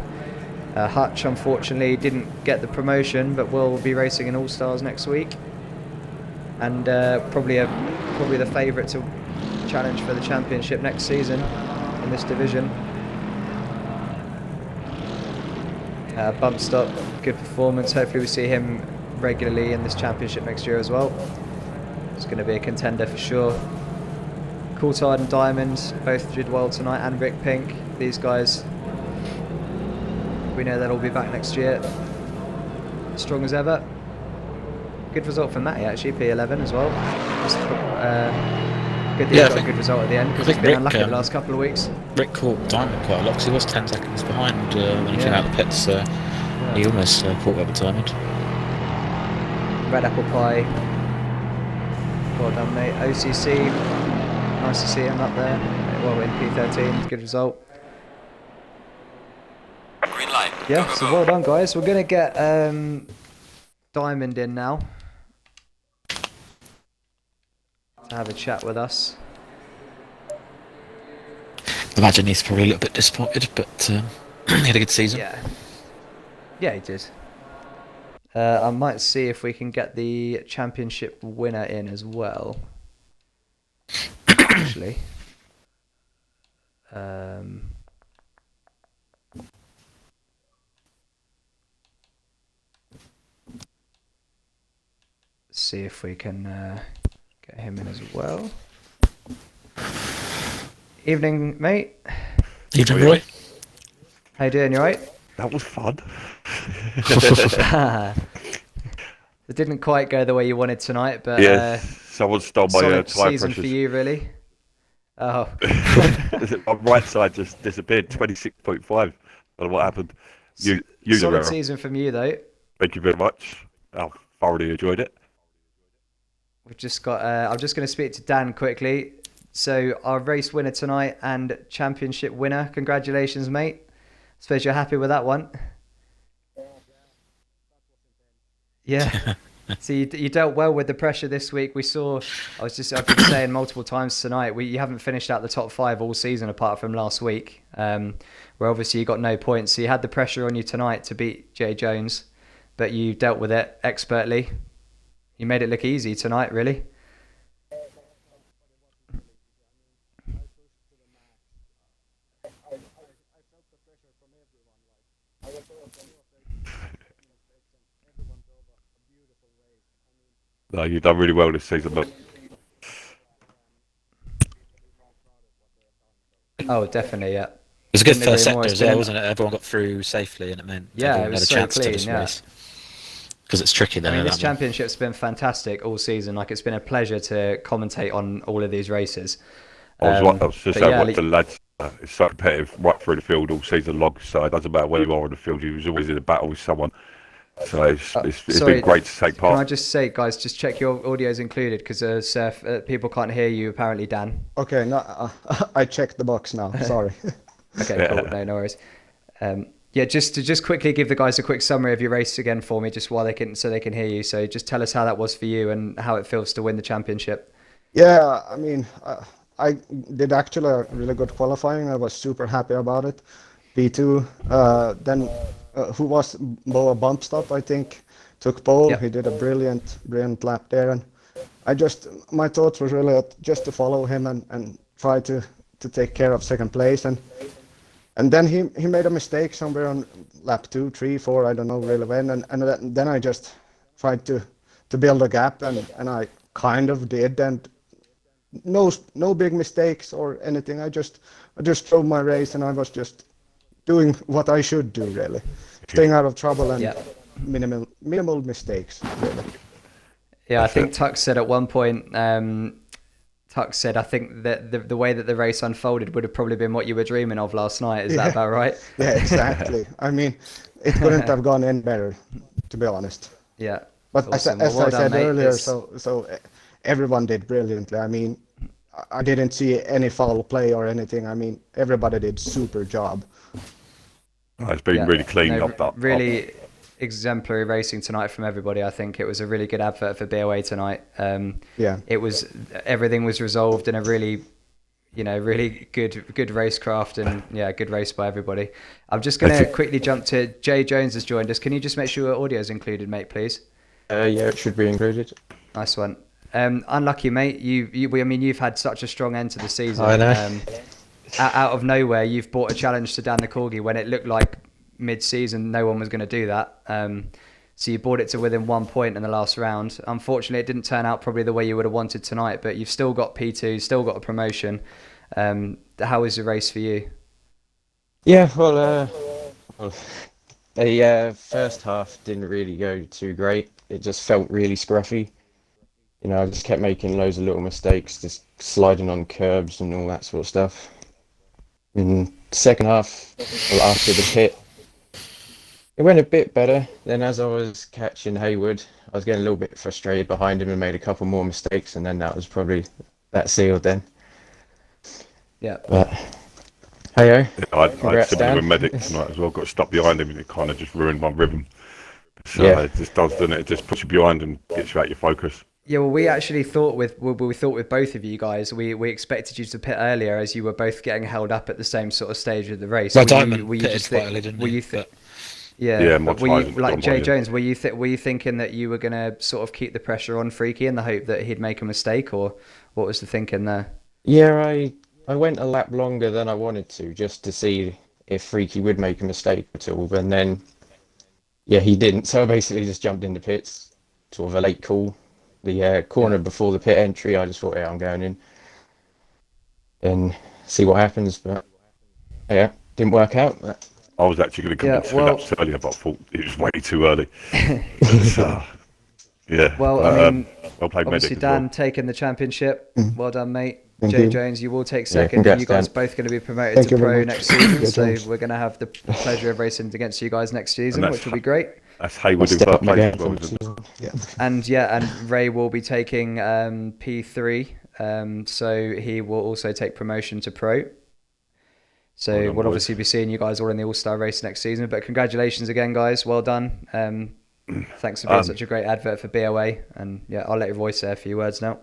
Hutch unfortunately didn't get the promotion, but will be racing in All Stars next week, and probably the favourite to challenge for the championship next season in this division. Bump stop, good performance. Hopefully we see him regularly in this championship next year as well. It's going to be a contender for sure. Coulthard and Diamond both did well tonight, and Rick Pink. These guys, we know they'll all be back next year, strong as ever. Good result for Matty actually, P11 as well. Good that he got a good result at the end, because he's been unlucky the last couple of weeks. Rick caught Diamond quite a lot, because he was 10 seconds behind when he came out of the pits. He almost caught up with Diamond. Red Apple Pie. Well done, mate. OCC. Nice to see him up there. Well, in P13. Good result. Green light. Yeah, so well done, guys. We're going to get Diamond in now to have a chat with us. I imagine he's probably a little bit disappointed, but he had a good season. Yeah, he did. I might see if we can get the championship winner in as well. Actually. See if we can get him in as well. Evening, mate. Evening, Roy. How you doing? You alright? That was fun. It didn't quite go the way you wanted tonight, but yeah, someone stole my solid tyre season pressures. for you, really. Oh, My right side just disappeared. 26.5. I don't know what happened. solid error. season from you, though. Thank you very much. I thoroughly enjoyed it. We've just got. I'm just going to speak to Dan quickly. So our race winner tonight and championship winner. Congratulations, mate. Suppose you're happy with that one. Yeah. So you dealt well with the pressure this week. We saw, I've been saying multiple times tonight, you haven't finished out the top 5 all season apart from last week, where obviously you got no points. So you had the pressure on you tonight to beat Jay Jones, but you dealt with it expertly. You made it look easy tonight, really. No, you've done really well this season, look. Oh, definitely, yeah. It was a good first sector as well, wasn't it? Everyone got through safely, and it meant everyone had a chance to this race. Because it's tricky there. I mean, this championship's been fantastic all season. Like, it's been a pleasure to commentate on all of these races. I was just saying what the lads. It's so competitive right through the field all season long. So it doesn't matter where you are on the field. You was always in a battle with someone. So it's been great to take part. Can I just say, guys, just check your audio's included because people can't hear you apparently, Dan. Okay, no, I checked the box now. Sorry. Okay, cool. No worries. Yeah, just quickly give the guys a quick summary of your race again for me, just while they can hear you. So just tell us how that was for you and how it feels to win the championship. Yeah, I mean, I did actually a really good qualifying. I was super happy about it. P2, then who was BoA bump stop, I think, took pole. Yep. He did a brilliant lap there, and my thoughts was really just to follow him and try to take care of second place, and then he made a mistake somewhere on lap 2, 3, 4, I don't know really when, and then I just tried to build a gap, and I kind of did, and no big mistakes or anything. I just drove my race, and I was just doing what I should do, really, staying out of trouble and minimal mistakes, really. Yeah, I think Tuck said at one point. Tuck said, I think that the way that the race unfolded would have probably been what you were dreaming of last night. Is that about right? Yeah, exactly. I mean, it couldn't have gone any better, to be honest. Yeah. But awesome. as I said earlier, so everyone did brilliantly. I mean, I didn't see any foul play or anything. I mean, everybody did super job. It's been really clean up. Really exemplary racing tonight from everybody. I think it was a really good advert for BoA tonight. It was, everything was resolved in a really good racecraft, and good race by everybody. I'm just going to quickly jump to Jay Jones has joined us. Can you just make sure audio is included, mate, please? Yeah, it should be included. Nice one. Unlucky, mate. You've had such a strong end to the season. I know. Out of nowhere, you've brought a challenge to Dan the Corgi when it looked like mid-season no one was going to do that. So you brought it to within 1 point in the last round. Unfortunately, it didn't turn out probably the way you would have wanted tonight, but you've still got P2, still got a promotion. How was the race for you? Yeah, well, the first half didn't really go too great. It just felt really scruffy. You know, I just kept making loads of little mistakes, just sliding on curbs and all that sort of stuff. In the second half, after the pit, it went a bit better. Then as I was catching Hayward, I was getting a little bit frustrated behind him and made a couple more mistakes, and then that was probably that sealed then. Yeah. But hey-o. I similar with Medic tonight as well. Got stuck behind him, and it kind of just ruined my rhythm. So it just does, doesn't it? It just puts you behind and gets you out your focus. Yeah, well, we actually thought with both of you guys, we expected you to pit earlier as you were both getting held up at the same sort of stage of the race. Well, Diamond pitted quite early, didn't he? Like Jay Jones, were you thinking that you were going to sort of keep the pressure on Freaky in the hope that he'd make a mistake, or what was the thinking there? Yeah, I went a lap longer than I wanted to, just to see if Freaky would make a mistake at all, and then he didn't. So I basically just jumped into pits, sort of a late call. The corner before the pit entry, I just thought, I'm going in and see what happens. But didn't work out. But I was actually going to come in 2 laps earlier, but I thought it was way too early. Well, I mean, well played, obviously Dan taking the championship. Well done, mate. Thank Jay you. Jones, you will take second. Congrats, you guys Dan. both going to be promoted to pro next season, so Jones. we're going to have the pleasure of racing against you guys next season, which will be great. That's Hayward in first place as well, isn't it? And Ray will be taking P3 So he will also take promotion to pro. So we'll obviously be seeing you guys all in the All-Star race next season. But congratulations again, guys. Well done. Thanks for being such a great advert for BoA. And yeah, I'll let your voice say a few words now.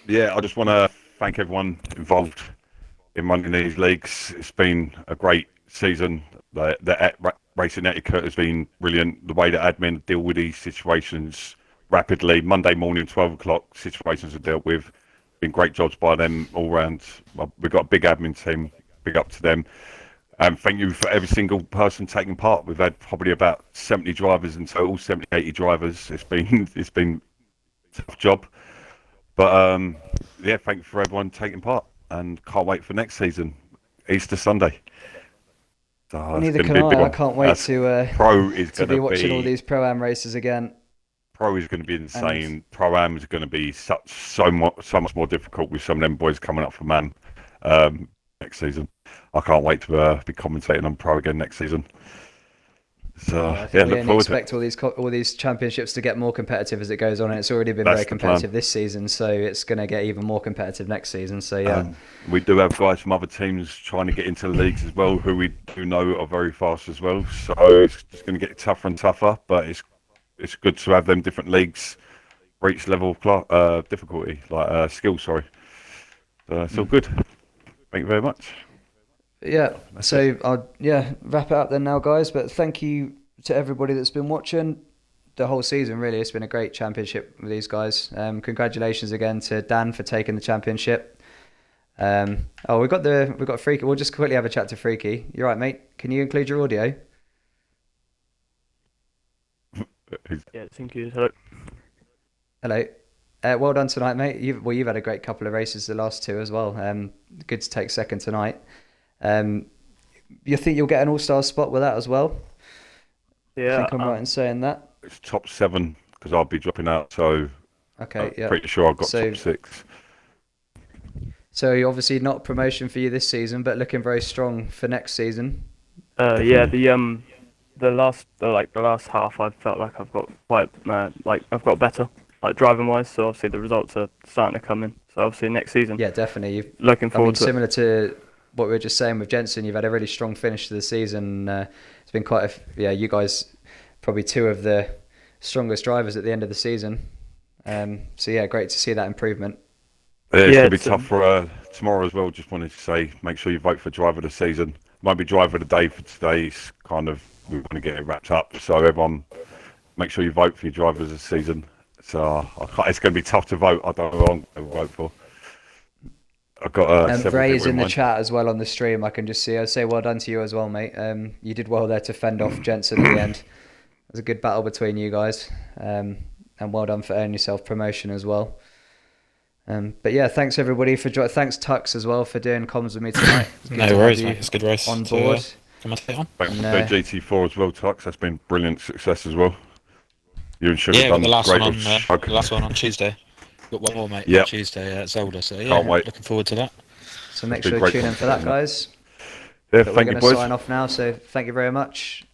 Yeah, I just want to thank everyone involved in running these leagues. It's been a great season. The racing etiquette has been brilliant. The way that admin deal with these situations rapidly, Monday morning, 12 o'clock, situations are dealt with. Been great jobs by them all round. We've got a big admin team. Big up to them. Thank you for every single person taking part. We've had probably about 70 drivers in total, 70, 80 drivers. It's been a tough job. But yeah, thank you for everyone taking part, and can't wait for next season, Easter Sunday. So neither can I. I can't wait to be watching all these Pro-Am races again. Pro is going to be insane. Pro-Am is going to be so much more difficult with some of them boys coming up for man next season. I can't wait to be commentating on Pro again next season. So yeah, look forward to it. Expect all these championships to get more competitive as it goes on, and it's already been very competitive this season, so it's going to get even more competitive next season. So yeah, we do have guys from other teams trying to get into the leagues as well, who we do know are very fast as well. So it's going to get tougher and tougher, but it's good to have them different leagues for each level of difficulty, like skill. Sorry, it's all good. Thank you very much. Yeah, so I'll wrap it up then now, guys. But thank you to everybody that's been watching the whole season. Really, it's been a great championship with these guys. Congratulations again to Dan for taking the championship. We've got Freaky. We'll just quickly have a chat to Freaky. You're right, mate. Can you include your audio? Yeah, thank you. Hello. Hello. Well done tonight, mate. You've had a great couple of races, the last two as well. Good to take second tonight. You think you'll get an all-star spot with that as well? Yeah. I think I'm right in saying that. It's top 7 because I'll be dropping out, so okay, yeah. Pretty sure I've got top 6. So you're obviously not promotion for you this season, but looking very strong for next season. Yeah, the last half, I felt like I've got I've got better, driving wise. So obviously the results are starting to come in. So obviously next season. Yeah, definitely. Looking forward to similar to what we were just saying with Jensen, you've had a really strong finish to the season. It's been you guys probably two of the strongest drivers at the end of the season. So yeah, great to see that improvement. It's going to be tough for tomorrow as well. Just wanted to say, make sure you vote for driver of the season. Might be driver of the day for today's we want to get it wrapped up. So everyone, make sure you vote for your drivers of the season. So it's going to be tough to vote. I don't know who I'm going to vote for. I've got Ray's in the chat as well on the stream. I can just see. I'd say well done to you as well, mate. You did well there to fend off Jensen at the end. It was a good battle between you guys, and well done for earning yourself promotion as well. But yeah, thanks everybody for thanks Tux as well for doing comms with me tonight. No worries, mate. It's a good race. On board. Come on, take on. Thanks for GT4 as well, Tux. That's been brilliant success as well. You and Sugar done the last great one the last one on Tuesday. Got one more, mate. Yep. Tuesday at Zelda. So yeah, can't wait. Looking forward to that. So make sure you tune in for that, guys. Yeah, but thank we're you, going to boys. sign off now. So thank you very much.